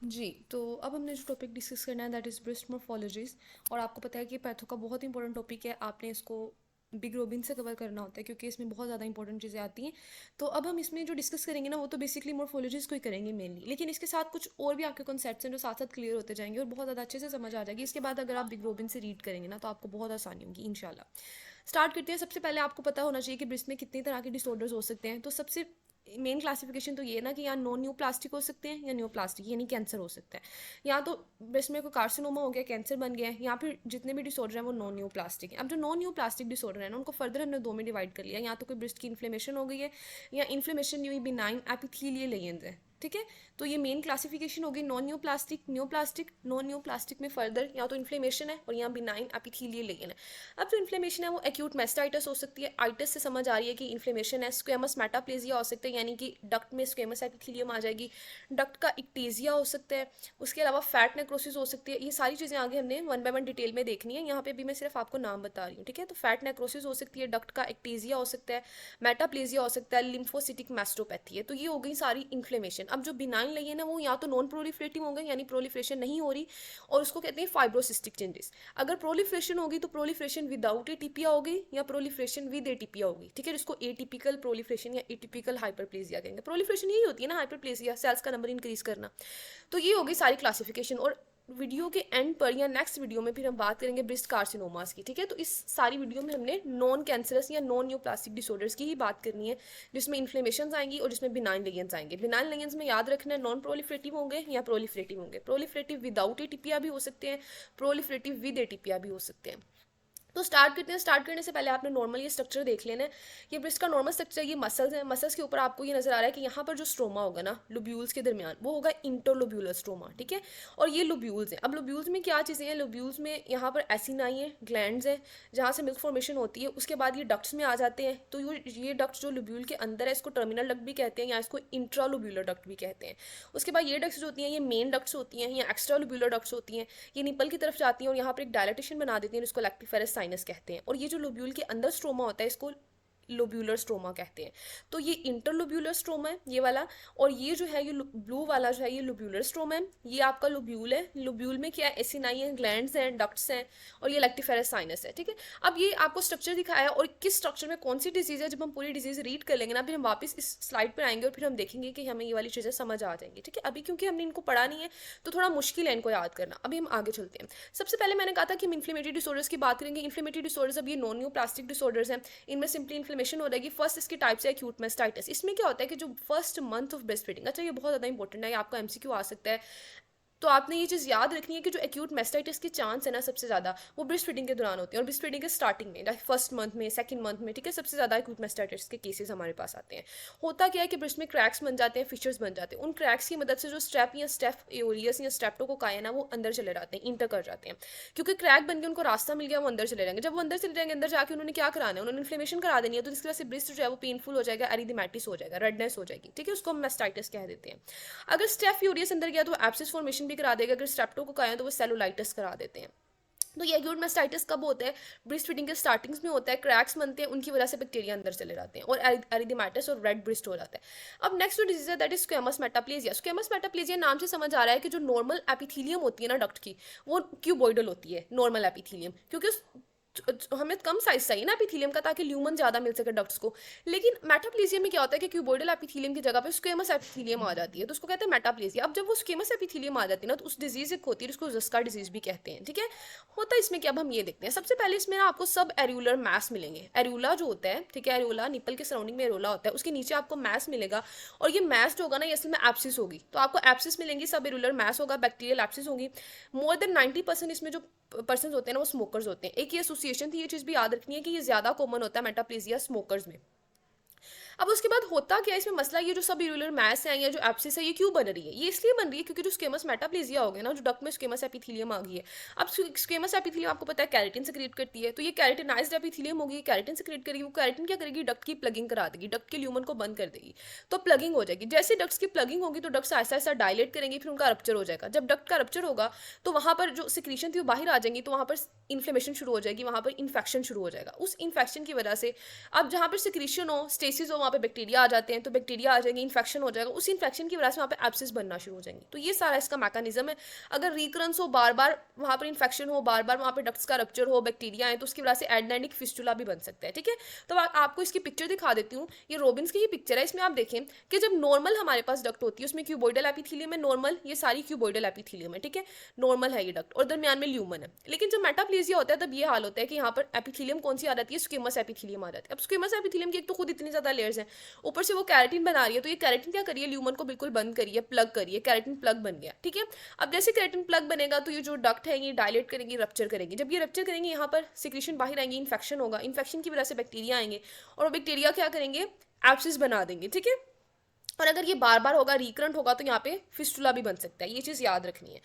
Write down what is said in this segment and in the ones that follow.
जी, तो अब हमने जो टॉपिक डिस्कस करना है दैट इज़ ब्रेस्ट मोर्फोलॉजीज़। और आपको पता है कि पैथो का बहुत इंपॉर्टेंट टॉपिक है, आपने इसको बिग रोबिन से कवर करना होता है क्योंकि इसमें बहुत ज़्यादा इंपॉर्टेंट चीज़ें आती हैं। तो अब हम इसमें जो डिस्कस करेंगे ना वो तो बेसिकली मोर्फोलॉजीज़ को ही करेंगे मेनली, लेकिन इसके साथ कुछ और भी आपके कॉन्सेप्ट्स हैं जो साथ साथ क्लियर होते जाएंगे और बहुत ज़्यादा अच्छे से समझ आ जाएगी। इसके बाद अगर आप बिग रोबिन से रीड करेंगे ना तो आपको बहुत आसानी होगी इंशाल्लाह। स्टार्ट करते हैं। सबसे पहले आपको पता होना चाहिए कि ब्रेस्ट में कितनी तरह के डिसऑर्डर्स हो सकते हैं। तो सबसे मेन क्लासिफिकेशन तो ये है ना कि यहाँ नॉन न्यू प्लास्टिक हो सकते हैं या न्यू प्लास्टिक यानी कैंसर हो सकता है। या तो ब्रेस्ट में कोई कार्सिनोमा हो गया, कैंसर बन गया है, या फिर जितने भी डिसऑर्डर हैं वो नॉन न्यू प्लास्टिक है। अब जो नॉन न्यू प्लास्टिक डिसऑर्डर है ना उनको फर्दर हमने दो में डिवाइड कर लिया। या तो कोई ब्रेस्ट की इन्फ्लेमेशन हो गई है या inflammation new benign epithelial lesions है, ठीक है। तो ये मेन क्लासिफिकेशन होगी non new plastic, new plastic, non new plastic में फर्दर या तो इन्फ्लेमेशन है और यहाँ बिनाइन एपिथेलियल लेजन है। अब जो इन्फ्लेमेशन है वो एक्यूट मेस्टाइटिस हो सकती है। आइटिस से समझ आ रही है कि इन्फ्लेमेशन है। स्क्वेमस मेटाप्लेजिया हो सकता है यानी कि डक्ट में स्क्वेमस एपिथेलियम आ जाएगी। डक्ट का इक्टेजिया हो सकता है। उसके अलावा फैट नेक्रोसिस हो सकती है। ये सारी चीज़ें आगे हमने वन बाय वन डिटेल में देखनी है, यहाँ पे भी मैं सिर्फ आपको नाम बता रही हूँ, ठीक है। तो फैट नेक्रोसिस हो सकती है, डक्ट का इक्टेजिया हो सकता है, मेटाप्लेजिया हो सकता है, लिम्फोसिटिक मैस्टोपैथी है। तो ये हो गई सारी इन्फ्लेमेशन। अब जो बिनाइन लगी है ना वो या तो नॉन प्रोलिफरेटिव हो गई यानी प्रोलिफरेशन नहीं हो रही, और उसको कहते हैं फाइब्रोसिस्टिक चेंजेस। अगर प्रोलिफरेशन होगी तो प्रोलिफरेशन विदाउट एटीपिया होगी या प्रोलिफरेशन विद एटीपिया होगी, ठीक है। इसको एटिपिकल प्रोलिफरेशन या एटिपिकल हाइपरप्लेजिया कहेंगे। प्रोलिफरेशन यही होती है ना, हाइपरप्लेजिया, सेल्स का नंबर इंक्रीज करना। तो ये होगी सारी क्लासिफिकेशन। और वीडियो के एंड पर या नेक्स्ट वीडियो में फिर हम बात करेंगे ब्रेस्ट कार्सिनोमास की, ठीक है। तो इस सारी वीडियो में हमने नॉन कैंसरस या नॉन न्यू प्लास्टिक डिसऑर्डर्स की ही बात करनी है, जिसमें इन्फ्लेमेशन आएंगी और जिसमें बिनाइन लेजेंस आएंगे। बिनाइन लेजेंस में याद रखना है नॉन प्रोलिफरेटिव होंगे या प्रोलिफरेटिव होंगे। प्रोलिफरेटिव विदाउट एटीपिया भी हो सकते हैं, प्रोलिफरेटिव विद एटीपिया भी हो सकते हैं। तो स्टार्ट करते हैं। स्टार्ट करने से पहले आपने नॉर्मल ये स्ट्रक्चर देख लेना है। ये ब्रेस्ट का नॉर्मल स्ट्रक्चर, ये मसल्स हैं। मसल्स के ऊपर आपको ये नजर आ रहा है कि यहाँ पर जो स्ट्रोमा होगा ना लोब्यूल्स के दरमियान, वो होगा इंटरलोब्यूलर स्ट्रोमा, ठीक है। और ये लोब्यूल्स हैं। अब लोब्यूल्स में क्या चीज़ें हैं, लोब्यूल्स में यहाँ पर एसिनाई है, ग्लैंड्स हैं जहाँ से मिल्क फॉर्मेशन होती है। उसके बाद ये डक्ट्स में आ जाते हैं। तो ये डक्ट्स जो लोब्यूल के अंदर है इसको टर्मिनल डक्ट भी कहते हैं या इसको इंट्रालोब्यूलर डक्ट भी कहते हैं। उसके बाद ये डक्ट्स जो होती हैं ये मेन डक्ट्स होती हैं या एक्स्ट्रालोब्यूलर डक्ट्स होती हैं। ये निपल की तरफ जाती हैं और यहाँ पर एक डायलेटेशन बना देती हैं, इसको लैक्टिफेरस साइनस कहते हैं। और ये जो लोब्यूल के अंदर स्ट्रोमा होता है इसको लोब्यूलर स्ट्रोमा कहते हैं। तो ये इंटरलोब्यूलर स्ट्रोमा है ये वाला। और ये जो है ये ब्लू वाला जो है ये लोब्यूलर स्ट्रोमा है। ये आपका लोब्यूल है। लोब्यूल में क्या है, एसिनाई है, ग्लैंड्स हैं, डक्ट्स हैं और ये लैक्टिफेरस साइनस है, ठीक है। अब ये आपको स्ट्रक्चर दिखाया है और किस स्ट्रक्चर में कौन सी डिजीज है, जब हम पूरी डिजीज रीड कर लेंगे ना फिर हम वापस इस स्लाइड पर आएंगे और फिर हम देखेंगे कि हमें ये वाली चीज़ें समझ आ जाएंगी, ठीक है। अभी क्योंकि हमने इनको पढ़ा नहीं है तो थोड़ा मुश्किल है इनको याद करना। अभी हम आगे चलते हैं। सबसे पहले मैंने कहा था कि हम इन्फ्लेमेटरी डिसऑर्डर्स की बात करेंगे। इन्फ्लेमेटरी डिसऑर्डर्स अब ये नॉन न्यू प्लास्टिक डिसऑर्डर्स हैं। इनमें सिंपली इन्फ्लेमेशन हो रहेगी। फर्स्ट इसकी टाइप्स है एक्यूट मेस्टाइटिस। इसमें क्या होता है कि जो first month of breast feeding, अच्छा ये बहुत ज़्यादा इंपॉर्टेंट है, आपका एमसीक्यू आ सकता है। तो आपने ये चीज़ याद रखनी है कि जो एक्यूट मेस्टाइटिस के चांस है ना सबसे ज़्यादा वो ब्रेस्ट फीडिंग के दौरान होते हैं और ब्रेस्ट फीडिंग के स्टार्टिंग में लाइक फर्स्ट मंथ में, सेकंड मंथ में, ठीक है। सबसे ज़्यादा एक्यूट मेस्टाइटिस के केसेस हमारे पास आते हैं। होता क्या है कि ब्रेस्ट में क्रैक्स बन जाते हैं, फिशर्स बन जाते हैं। उन क्रैक्स की मदद से जो स्टेप या स्टेफ एओरियस या स्टेप्टोकोकाई है ना वो अंदर चले जाते हैं, इंटर कर जाते हैं। क्योंकि क्रैक बन के उनको रास्ता मिल गया, वो अंदर चले जाएंगे। जब वो अंदर चले जाएंगे अंदर जाके उन्होंने क्या कराना है, उन्होंने इन्फ्लेमेशन करा देनी है। तो जिसकी वजह से ब्रेस्ट जो है वो पेनफुल हो जाएगा, एरिथमेटिस हो जाएगा, रेडनेस हो जाएगी, ठीक है। उसको हम मेस्टाइटिस कह देते हैं। अगर स्टेफ यूरियस अंदर गया तो एब्सिस फॉर्मेशन भी करा देगा। अगर स्ट्रेप्टोकोकाई है तो वो सेलुलाइटिस करा देते हैं। तो ये एक्यूट मेस्टाइटिस कब होता है, ब्रेस्ट फीडिंग के स्टार्टिंग्स में होता है। क्रैक्स बनते हैं, उनकी वजह से बैक्टीरिया अंदर चले जाते हैं और एरिथमेटिस और रेड ब्रेस्ट हो जाता है। अब नेक्स्ट जो डिजीज है that is squamous metaplasia. Squamous metaplasia नाम से समझ आ रहा है कि जो नॉर्मल एपिथेलियम होती है ना डक्ट की वो क्यूबॉइडल होती है, नॉर्मल एपिथेलियम, क्योंकि हमें कम साइज चाहिए ना एपिथेलियम का ताकि ल्यूमन ज्यादा मिल सके डक्ट्स को। लेकिन मेटाप्लेजिया में क्या होता है कि क्यूबॉइडल एपिथेलियम की जगह पे स्क्वेमस एपिथेलियम आ जाती है, तो उसको कहते हैं मेटाप्लेजिया। अब जब वो स्क्वेमस एपिथेलियम आ जाती है ना तो उस डिजीज एक होती है जिसको जस्का डिजीज भी कहते हैं, ठीक है। होता है इसमें क्या, अब हम ये देखते हैं। सबसे पहले इसमें ना आपको सब एरियुलर मैस मिलेंगे। एरियोला जो होता है, ठीक है, एरियोला निपल के सराउंडिंग में एरियोला होता है, उसके नीचे आपको मैस मिलेगा। और ये मैस जो होगा ना ये असल में एप्सिस होगी। तो आपको एप्सिस मिलेंगी, सब एरियुलर मैस होगा, बैक्टीरियल एप्सिस होगी। मोर देन 90% इसमें जो पर्सन होते हैं ना वो स्मोकर्स होते हैं। एक ये एसोसिएशन थी, ये चीज़ भी याद रखनी है कि ये ज़्यादा कॉमन होता है मेटाप्लेजिया स्मोकर्स में। अब उसके बाद होता क्या है इसमें मसला, ये जो सब इरेगुलर मैस है या जो एप्सिस है ये क्यों बन रही है, ये इसलिए बन रही है क्योंकि जो स्केमस मेटाप्लेजिया हो गया ना, जो डक्ट में स्केमस एपिथेलियम आ गई है। अब स्केमस एपिथेलियम आपको पता है कैरेटिन सेक्रेट करती है, तो ये कैरेटिनाइज्ड एपिथेलियम होगी, कैरेटिन सेक्रेट करेगी। वो कैरेटिन क्या करेगी, डक्ट की प्लगिंग करा देगी, डक्ट के ल्यूमन को बंद कर देगी। तो प्लगिंग हो जाएगी। जैसे डक्ट्स की प्लगिंग होगी तो डक्ट्स ऐसा ऐसा डायलेट करेंगी, फिर उनका रप्चर हो जाएगा। जब डक्ट का रप्चर होगा तो वहां पर जो सिक्रीशन थी वो बाहर आ जाएंगी, तो वहां पर इन्फ्लेमेशन शुरू हो जाएगी, वहां पर इन्फेक्शन शुरू हो जाएगा। उस इन्फेक्शन की वजह से अब जहां पर सिक्रीशन हो, स्टेसिस हो, वहाँ पे बैक्टीरिया आ जाते हैं, तो बैक्टीरिया आ जाएंगे, इन्फेक्शन हो जाएगा, उस इन्फेक्शन की वजह से वहाँ पे एब्सेस बनना शुरू हो जाएंगे। तो ये सारा इसका मैकेनिज्म है। अगर रिकरेंस हो, बार बार वहाँ पर इन्फेक्शन हो, बार बार वहाँ पे डक्ट्स का रप्चर हो, बैक्टीरिया आए, तो उसकी वजह से एडनेटिक फिस्टुला भी बन सकता है। ठीक है, तो आपको इसकी पिक्चर दिखा देती हूँ। ये रोबिन्स की ही पिक्चर है। इसमें आप देखें कि जब नॉर्मल हमारे पास डक्ट होती है उसमें क्यूबोइडल एपिथेलियम है, नॉर्मल, ये सारी क्यूबोइडल एपिथेलियम है। ठीक है, नॉर्मल है ये डक्ट, और दरमियान में ल्यूमन है। लेकिन जब मेटाप्लेजिया होता है तब ये हाल होता है कि यहाँ पर एपिथेलियम कौन सी आ जाती है, स्क्विमस एपिथेलियम आ जाती है। अब स्क्विमस एपिथेलियम की एक तो खुद इतनी ज्यादा लेयर्स हैं, ऊपर से वो कैरेटिन बना रही है, तो ये कैरेटिन क्या करिए, ल्यूमन को बिल्कुल बंद करिए, प्लग करिए, कैरेटिन प्लग बन गया। ठीक है, अब जैसे कैरेटिन प्लग बनेगा तो ये जो डक्ट है ये डायलेट करेंगे, रप्चर करेंगे। जब ये रप्चर करेंगे यहाँ पर सिक्रीशन बाहर आएंगे, इन्फेक्शन होगा, इन्फेक्शन की वजह से बैक्टीरिया आएंगे और वो बैक्टीरिया क्या करेंगे, एब्सिस बना देंगे। ठीक है, और अगर ये बार बार होगा, रिकरेंट होगा, तो यहाँ पे फिस्टुला भी बन सकता है। ये चीज़ याद रखनी है।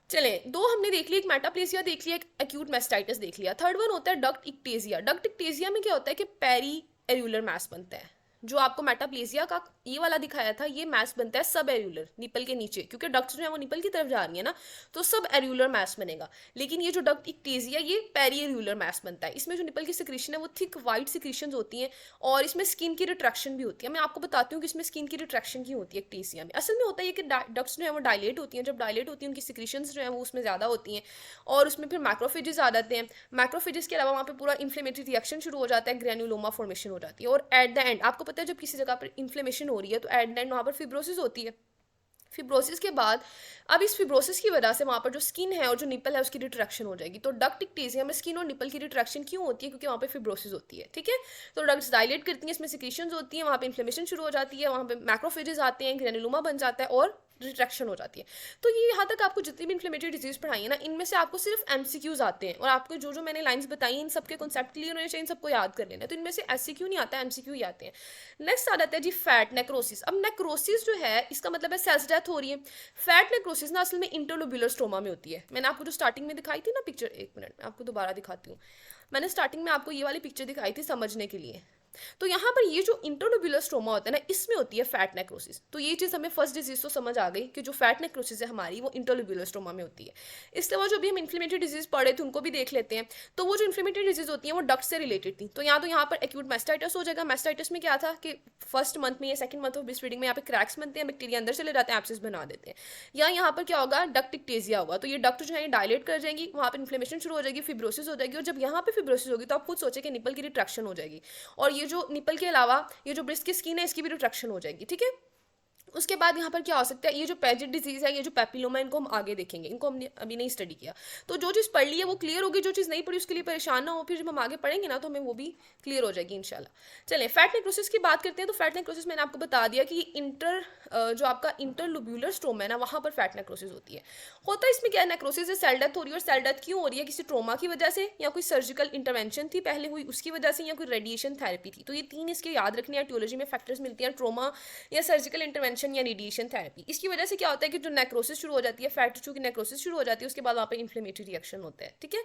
चलें, दो हमने देख ली, एक मेटाप्लेसिया देख लिया, एक एक्यूट मेस्टाइटिस देख लिया। थर्ड वन होता है डक्ट इक्टेजिया। डक्ट इक्टेजिया में क्या होता है कि पेरी एरुलर मैस बनता है। जो आपको मेटाप्लेसिया का ये वाला दिखाया था, ये मैस बनता है सब एरुलर, निपल के नीचे, क्योंकि डक्ट्स जो है वो निपल की तरफ जा रही है ना, तो सब एरुलर मैस बनेगा। लेकिन ये जो डक्ट इक्टेजिया, ये पेरी एरुलर मैस बनता है। इसमें जो निपल की सिक्रीशन है वो थिक वाइट सिक्रीशन होती हैं, और इसमें स्किन की रिट्रैक्शन भी होती है। मैं आपको बताती हूँ कि इसमें स्किन की रिट्रैक्शन क्यों होती है इक्टेजिया में। असल में होता है कि डक्ट्स जो है वो डायलेट होती हैं, जब डायलेट होती हैं उनकी सिक्रीशन जो है वो उसमें ज़्यादा होती हैं, और उसमें फिर मैक्रोफेजेस आ जाते हैं। मैक्रोफेजेस के अलावा वहाँ पे पूरा इन्फ्लेमेटरी रिएक्शन शुरू हो जाता है, ग्रैन्युलोमा फॉर्मेशन हो जाती है, और एट द एंड आपको पता है जब किसी जगह पर इन्फ्लेमेशन हो रही है तो एट द एंड वहाँ पर फिब्रोसिस होती है। फिब्रोसिस के बाद अब इस फिब्रोसिस की वजह से वहाँ पर जो स्किन है और जो निपल है उसकी रिट्रैक्शन हो जाएगी। तो डक्ट इक्टेजिया में स्किन और निपल की रिट्रैक्शन क्यों होती है, क्योंकि वहाँ पे फिब्रोसिस होती है। ठीक है, तो डक्ट्स डायलेट करती हैं, इसमें सिक्रीशंस होती हैं, वहाँ पे इन्फ्लेमेशन शुरू हो जाती है, वहाँ पे मैक्रोफेजेस आते हैं, ग्रैनुलोमा बन जाता है और रिट्रैक्शन हो जाती है। तो ये यहाँ तक आपको जितनी भी इन्फ्लेमेटरी डिजीज पढ़ाई है ना, इनमें से आपको सिर्फ एमसीक्यूज आते हैं, और आपको जो जो मैंने लाइंस बताई इन सबके कॉन्सेप्ट क्लियर होने चाहिए, इन सबको याद कर लेना। तो इनमें से एससीक्यू नहीं आता, एमसीक्यू ही आते हैं। नेक्स्ट आ जाता है जी फैट नेक्रोसिस। अब नेक्रोसिस जो है इसका मतलब है सेल्स डेथ हो रही है। फैट नेक्रोसिस ना असल में इंटरलोब्यूलर स्ट्रोमा में होती है। मैंने आपको जो स्टार्टिंग में दिखाई थी ना पिक्चर, एक मिनट मैं आपको दोबारा दिखाती हूँ। मैंने स्टार्टिंग में आपको ये वाली पिक्चर दिखाई थी समझने के लिए। तो यहाँ पर ये जो इंटरलोब्यूलर स्ट्रोमा होता है ना, इसमें होती है फैट नेक्रोसिस। तो ये चीज़ हमें फर्स्ट डिजीज तो समझ आ गई कि जो फैट नेक्रोसिस है हमारी वो इंटरलोब्यूलर स्ट्रोमा में होती है। इसके अलावा जो भी हम इन्फ्लेमेटरी डिजीज पढ़े थे उनको भी देख लेते हैं। तो वो जो इन्फ्लेमेटरी डिजीज होती है वो डक्ट से रिलेटेड थी। तो यहाँ पर एक्यूट मेस्टाइटिस हो जाएगा। मेस्टाइटिस में क्या था कि फर्स्ट मंथ में या second month of breast feeding में यहाँ पे क्रैक्स बनते हैं, बैक्टीरिया अंदर चले जाते हैं, एब्सेस बना देते हैं। या यहाँ पर क्या होगा, डक्ट इक्टेजिया होगा। तो ये डक्ट जो है डायलेट कर जाएंगी, वहाँ पर इन्फ्लेमेशन शुरू हो जाएगी, फिब्रोसिस हो जाएगी, और जब यहाँ पे फिब्रोसिस होगी तो आप खुद सोचे कि निपल की रिट्रैक्शन हो जाएगी, और ये जो निपल के ये जो ब्रेस्ट की स्किन है इसकी भी रिट्रैक्शन हो जाएगी। ठीक है, उसके बाद यहाँ पर क्या हो सकता है, ये जो पैजेट डिजीज है, ये जो पैपिलोमा, इनको हम आगे देखेंगे, इनको हमने अभी नहीं स्टडी किया। तो जो चीज़ पढ़ ली है वो क्लियर होगी, जो चीज़ नहीं पढ़ी उसके लिए परेशान ना हो, फिर जब हम आगे पढ़ेंगे ना तो हमें वो भी क्लियर हो जाएगी इंशाल्लाह। चलें, फैट नेक्रोसिस की बात करते हैं। तो फैट नेक्रोसिस मैंने आपको बता दिया कि जो आपका इंटरलोब्यूलर स्ट्रोमा है ना, वहाँ पर फैट नेक्रोसिस होती है। होता है इसमें क्या, नेक्रोसिस से सेल डेथ हो रही है, और सेल डेथ क्यों हो रही है, किसी ट्रोमा की वजह से, या कोई सर्जिकल इंटरवेंशन थी पहले हुई उसकी वजह से, या कोई रेडिएशन थेरेपी थी। तो ये तीन इसके याद रखने हैं, टियोलॉजी में फैक्टर्स मिलती हैं, ट्रोमा या सर्जिकल इंटरवेंशन या रेडिएशन थेरेपी। इसकी वजह से क्या होता है कि जो नेक्रोसिस शुरू हो जाती है, फैट टिश्यू की नेक्रोसिस शुरू हो जाती है, उसके बाद वहाँ पे इन्फ्लेमेटरी रिएक्शन होता है। ठीक है,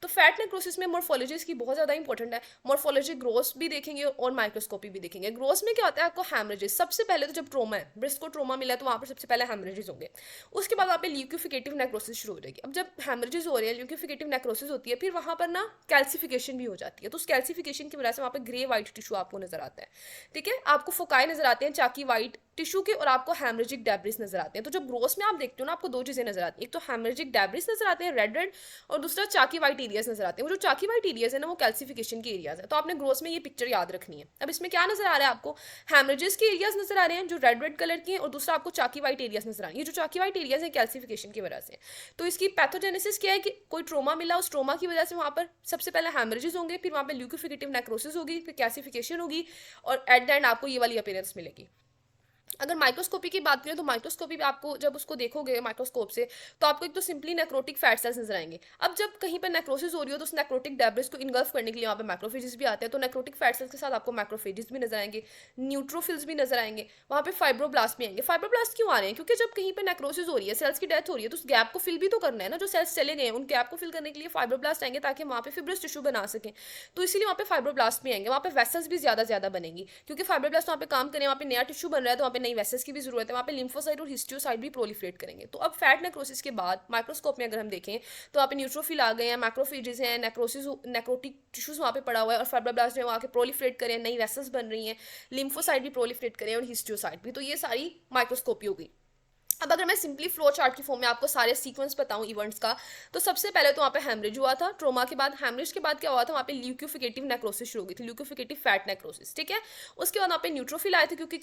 तो फैट नेक्रोसिस में मॉर्फोलॉजी इसकी बहुत ज़्यादा इंपॉर्टेंट है। मॉर्फोलॉजी ग्रोथ भी देखेंगे और माइक्रोस्कोपी भी देखेंगे। ग्रोथ में क्या होता है, आपको हैमरेजेस, सबसे पहले तो जब ट्रोमा है, ब्रेस्ट को ट्रोमा मिला तो वहाँ पर सबसे पहले हैमरेजेस होंगे, उसके बाद वहाँ पे ल्यूकोफिकेटिव नेक्रोसिस शुरू हो जाएगी। अब जब हैमरेजेस हो रहे हैं, ल्यूकोफिकेटिव नेक्रोसिस होती है, फिर वहाँ पर ना कैल्सिफिकेशन भी हो जाती है। तो उस कैल्सिफिकेशन की वजह से वहाँ पर ग्रे वाइट टिश्यू आपको नजर आता है। ठीक है, आपको फोकाई नजर आते हैं चाकी वाइट टिश्यू के, और आपको हैमरेजिक डेब्रिस नजर आते हैं। तो जब ग्रोथ में आप देखते हो ना, आपको दो चीजें नजर आती हैं, एक तो हैमरेजिक डेब्रिस नजर आते हैं रेड रेड, और दूसरा चाकी वाइट एरियाज नजर आते हैं। वो जो चाकी वाइट एरियाज है ना, वो कैल्सिफिकेशन के एरियाज है। तो आपने ग्रोथ में ये पिक्चर याद रखनी है। अब इसमें क्या नजर आ रहा है, आपको हैमरेजेस के एरियाज नजर आ रहे हैं जो रेड रेड कलर के हैं, और दूसरा आपको चाकी वाइट एरियाज नजर आ रहे हैं। ये जो चाकी वाइट एरियाज है कैल्सिफिकेशन की वजह से। तो इसकी पैथोजेनेसिस क्या है कि कोई ट्रोमा मिला, उस ट्रोमा की वजह से वहाँ पर सबसे पहले हैमरेजेस होंगे, फिर वहाँ पर ल्यूकोफिकेटिव नेक्रोसिस होगी, फिर कैल्सिफिकेशन होगी, और एट द एंड आपको ये वाली अपीयरेंस मिलेगी। अगर माइक्रोस्कोपी की बात करें तो माइक्रोस्कोपी में आपको जब उसको देखोगे माइक्रोस्कोप से, तो आपको एक तो सिंपली नेक्रोटिक फैट सेल्स नजर आएंगे। अब जब कहीं पर नेक्रोसिस हो रही हो तो उस नेक्रोटिक डेब्रिस को इनगल्फ करने के लिए वहाँ पे मैक्रोफेजेस भी आते हैं। तो नेक्रोटिक फैट सेल्स के साथ आपको मैक्रोफेजेस भी नजर आएंगे, न्यूट्रोफिल्स भी नजर आएंगे, वहाँ पे फाइब्रोब्लास्ट भी आएंगे। फाइब्रोब्लास्ट क्यों आ रहे हैं, क्योंकि जब कहीं पर नेक्रोसिस हो रही है, सेल्स की डेथ हो रही है, तो उस गैप को फिल भी तो करना है ना, जो सेल्स चले गए हैं उन गैप को फिल करने के लिए फाइब्रोब्लास्ट आएंगे ताकि वहाँ पे फिब्रस टिश्यू बना सकें। तो इसीलिए वहाँ पे फाइब्रोब्लास्ट भी आएंगे, वहाँ पे वेसल्स भी ज्यादा बनेंगी, क्योंकि फाइब्रोब्लास्ट वहाँ पे काम करें, वहाँ पे नया टिश्यू बन रहा है, तो वहाँ पे नई वेसल्स की भी जरूरत है, वहाँ पे लिम्फोसाइट और हिस्टियोसाइट भी प्रोलिफरेट करेंगे। तो अब फैट नेक्रोसिस के बाद माइक्रोस्कोप में अगर हम देखें तो वहाँ पे न्यूट्रोफिल आ गए हैं, मैक्रोफेजेस हैं, नेक्रोसिस नेक्रोटिक टिश्यूज वहाँ पे पड़ा हुआ है, और फाइब्रोब्लास्ट जो है वहाँ के प्रोलिफरेट करें, नई वेसल्स बन रही हैं, लिम्फोसाइट भी प्रोलिफरेट करें और हिस्टियोसाइट भी। तो ये सारी माइक्रोस्कोपी होगी। अब अगर मैं सिंपली फ्लो चार्ट की फॉर्म में आपको सारे सीक्वेंस बताऊं इवेंट्स का, तो सबसे पहले तो वहाँ पे हेमरेज हुआ था, ट्रोमा के बाद हेमरेज के बाद क्या हुआ था, वहाँ पे ल्यूकोफिकेटिव नेक्रोसिस शुरू हो गई थी, ल्यूकोफिकेटिव फैट नेक्रोसिस, ठीक है। उसके बाद वहाँ पे न्यूट्रोफिल आए थे, क्योंकि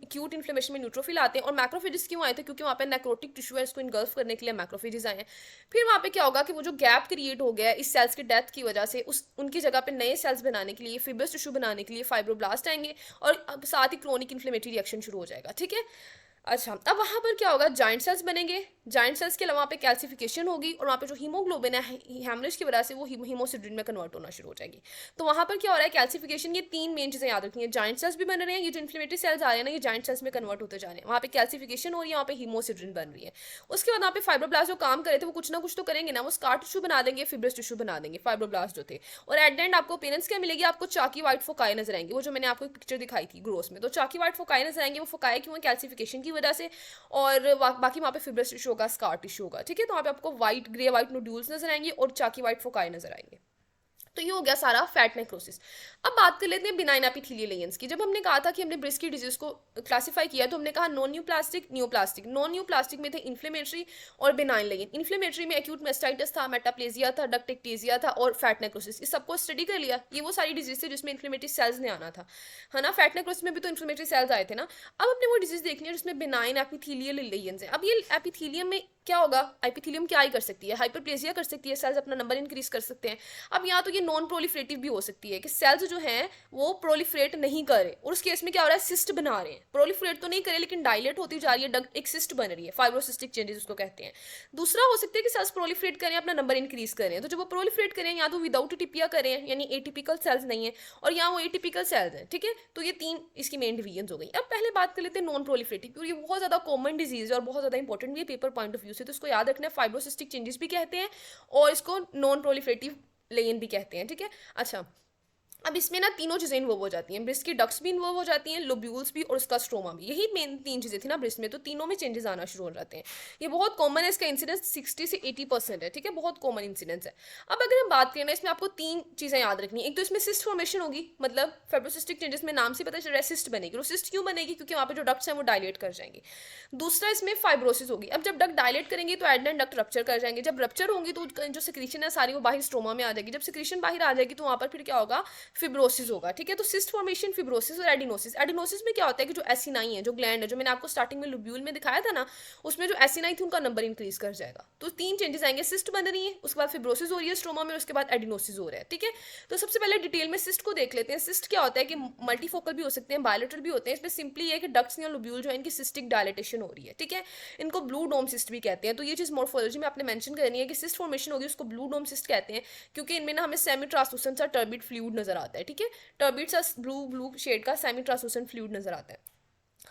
क्यूट इन्फ्लेमेशन में न्यूट्रोफिल आते हैं, और मैक्रोफेजेस क्यों आए थे, क्योंकि वहाँ पे नेक्रोटिक टिश्यू है, इसको इनगल्फ करने के लिए मैक्रोफेजेस आए हैं। फिर वहाँ पे क्या होगा कि वो जो गैप क्रिएट हो गया इस सेल्स की डेथ की वजह से, उस उनकी जगह पे नए सेल्स बनाने के लिए, फिब्रस टिश्यू बनाने के लिए फाइब्रोब्लास्ट आएंगे, और अब साथ ही क्रोनिक इन्फ्लेमेटरी रिएक्शन शुरू हो जाएगा, ठीक है। अच्छा, अब वहाँ पर क्या होगा, जाइंट सेल्स बनेंगे, जाइंट सेल्स के अलावा वहाँ पे कैल्सिफिकेशन होगी, और वहाँ पे जो हीमोग्लोबिन है हेमरेज की वजह से वो हीमोसिड्रिन में कन्वर्ट होना शुरू हो जाएगी। तो वहाँ पर क्या हो रहा है, कैल्सिफिकेशन, ये तीन मेन चीज़ें याद रखनी है। जाइंट सेल्स भी बन रहे हैं, ये जो इन्फ्लेमेटरी सेल्स आ रहे हैं ना, ये जाइंट सेल्स में कन्वर्ट होते जा रहे हैं, वहाँ पे कैल्सिफिकेशन हो रही है, वहाँ पे हीमोसिड्रिन बन रही है। उसके बाद वहाँ पे फाइब्रोब्लास्ट जो काम करे थे वो कुछ ना कुछ तो करेंगे ना, वो स्कार टिश्यू बना देंगे, फिब्रस टिश्यू बना देंगे फाइब्रोब्लास्ट जो थे, और एट द एंड आपको अपीयरेंस क्या मिलेगी, आपको चाकी व्हाइट फोकाई नजर आएंगे, वो जो मैंने आपको एक पिक्चर दिखाई थी ग्रोस में, तो चाकी व्हाइट फोकाई नजर आएंगे। वो फोकाई क्यों है, कैल्सिफिकेशन की वजह से, और बाकी वहाँ पे फिब्रस टिश्यू होगा, स्कार टिश्यू होगा, ठीक है। तो वहाँ पे आपको व्हाइट ग्रे व्हाइट नोड्यूल्स नजर आएंगे और चाकी व्हाइट फोकाई नजर आएंगे। तो ये हो गया सारा फैट नेक्रोसिस। अब बात कर लेते हैं बिनाइन एपिथेलियल लेयर्स की। जब हमने कहा था कि हमने ब्रिस्ट की डिजीज को क्लासिफाई किया, तो हमने कहा non neoplastic, neoplastic. Non neoplastic में थे इन्फ्लेमेटरी और बिनाइन लेयर। इन्फ्लेमेटरी में एक्यूट मेस्टाइटिस था, मेटाप्लेजिया था, डक्ट एक्टेजिया था, और फैट नेक्रोसिस। इस सबको स्टडी कर लिया। ये वो सारी डिजीज थी जिसमें इन्फ्लेमेटरी सेल्स ने आना था, है ना। फैट नेक्रोसिस में भी तो इन्फ्लेमेटरी सेल्स आए थे ना। अब हमने वो डिजीज देखनी है जिसमें बिनाइन एपिथेलियल लेयर्स है। अब ये एपिथेलियम में क्या होगा, एपिथेलियम क्या ही कर सकती है, हाइपरप्लेजिया कर सकती है, सेल्स अपना नंबर इंक्रीज कर सकते हैं। अब यहाँ तो ये नॉन प्रोलिफरेटिव भी हो सकती है कि सेल्स जो हैं वो प्रोलिफरेट नहीं कर रहे, और उस केस में क्या हो रहा है, सिस्ट बना रहे हैं। प्रोलिफरेट तो नहीं करे लेकिन डायलेट होती जा रही है, एक सिस्ट बन रही है, फाइब्रोसिस्टिक चेंजेस उसको कहते हैं। दूसरा हो सकता है कि सेल्स प्रोलिफरेट करें, अपना नंबर इंक्रीज करें। तो जब वो प्रोलिफरेट करें, या तो विदाउट एटीपिया करें, यानी एटिपिकल सेल्स नहीं है, और यहाँ वो एटिपिकल सेल्स हैं, ठीक है। तो ये तीन इसकी मेन डिवीजन हो गई। अब पहले बात कर लेते हैं नॉन प्रोलिफरेटिव, क्योंकि ये बहुत ज्यादा कॉमन डिजीज है और बहुत ज्यादा इंपॉर्टेंट भी है पेपर पॉइंट ऑफ व्यू से, तो इसको याद रखना है। फाइब्रोसिस्टिक चेंजेस भी कहते हैं और इसको नॉन प्रोलिफरेटिव लेयन भी कहते हैं, ठीक है। अच्छा, अब इसमें ना तीनों चीजें इन्वॉल्व हो जाती हैं, ब्रिस्ट की डक्स भी इन्वॉल्व हो जाती हैं, लोब्यूल्स भी, और उसका स्ट्रोमा भी। यही मेन तीन चीजें थी ना ब्रिस्ट में, तो तीनों में चेंजेस आना शुरू हो जाते हैं। ये बहुत कॉमन है, इसका इंसिडेंस 60 से 80% है, ठीक है, बहुत कॉमन इंसिडेंस है। अब अगर हम बात करें ना, इसमें आपको तीन चीजें याद रखनी है। एक तो इसमें सिस्ट फॉर्मेशन होगी, मतलब फाइब्रोसिस्टिक चेंजेस में नाम से पता चल रहा है सिस्ट बनेगी। और सिस्ट क्यों बनेगी, क्योंकि वहाँ पे जो डक्ट्स हैं वो डायलेट कर जाएंगे। दूसरा, इसमें फाइब्रोसिस होगी। अब जब डक्ट डायलेट करेंगे तो एड एंड डक्ट रप्चर कर जाएंगे। जब रप्चर होंगी तो जो सिक्रीशन है सारी वो बाहर स्ट्रोमा में आ जाएगी। जब सिक्रीशन बाहर आ जाएगी तो वहाँ पर फिर क्या होगा, फिब्रोसिस होगा, ठीक है। तो सिस्ट फॉर्मेशन, फिब्रोसिस और एडिनोसिस। एडिनोसिस में क्या होता है कि जो एसिनाई है, जो ग्लैंड है, जो मैंने आपको स्टार्टिंग में लुब्यूल में दिखाया था ना, उसमें जो एसिनाई थी उनका नंबर इंक्रीज कर जाएगा। तो तीन चेंजेस आएंगे, सिस्ट बन रही है, उसके बाद फिब्रोसिस हो रही है स्ट्रोमा में, उसके बाद एडिनोसिस हो रहा है, ठीक है। तो सबसे पहले डिटेल में सिस्ट को देख लेते हैं। सिस्ट क्या होता है कि मल्टीफोकल भी हो सकते हैं, बायोलेटरल भी होते हैं। इसमें सिंपली है कि डक्ट्स या लुब्यूल जो है इनकी सिस्टिक डायलेटेशन हो रही है, ठीक है। इनको ब्लू डोम सिस्ट भी कहते हैं। तो ये चीज मॉर्फोलॉजी में आपने मेंशन करनी है कि सिस्ट फॉर्मेशन होगी, उसको ब्लू डोम सिस्ट कहते हैं, क्योंकि इनमें ना हमें सेमी ट्रांसलूसेंट सा टर्बिड फ्लूइड नजर आता है, ठीक है। टर्बिड सा ब्लू शेड का सेमी ट्रांसलूसेंट फ्लूइड नजर आता है।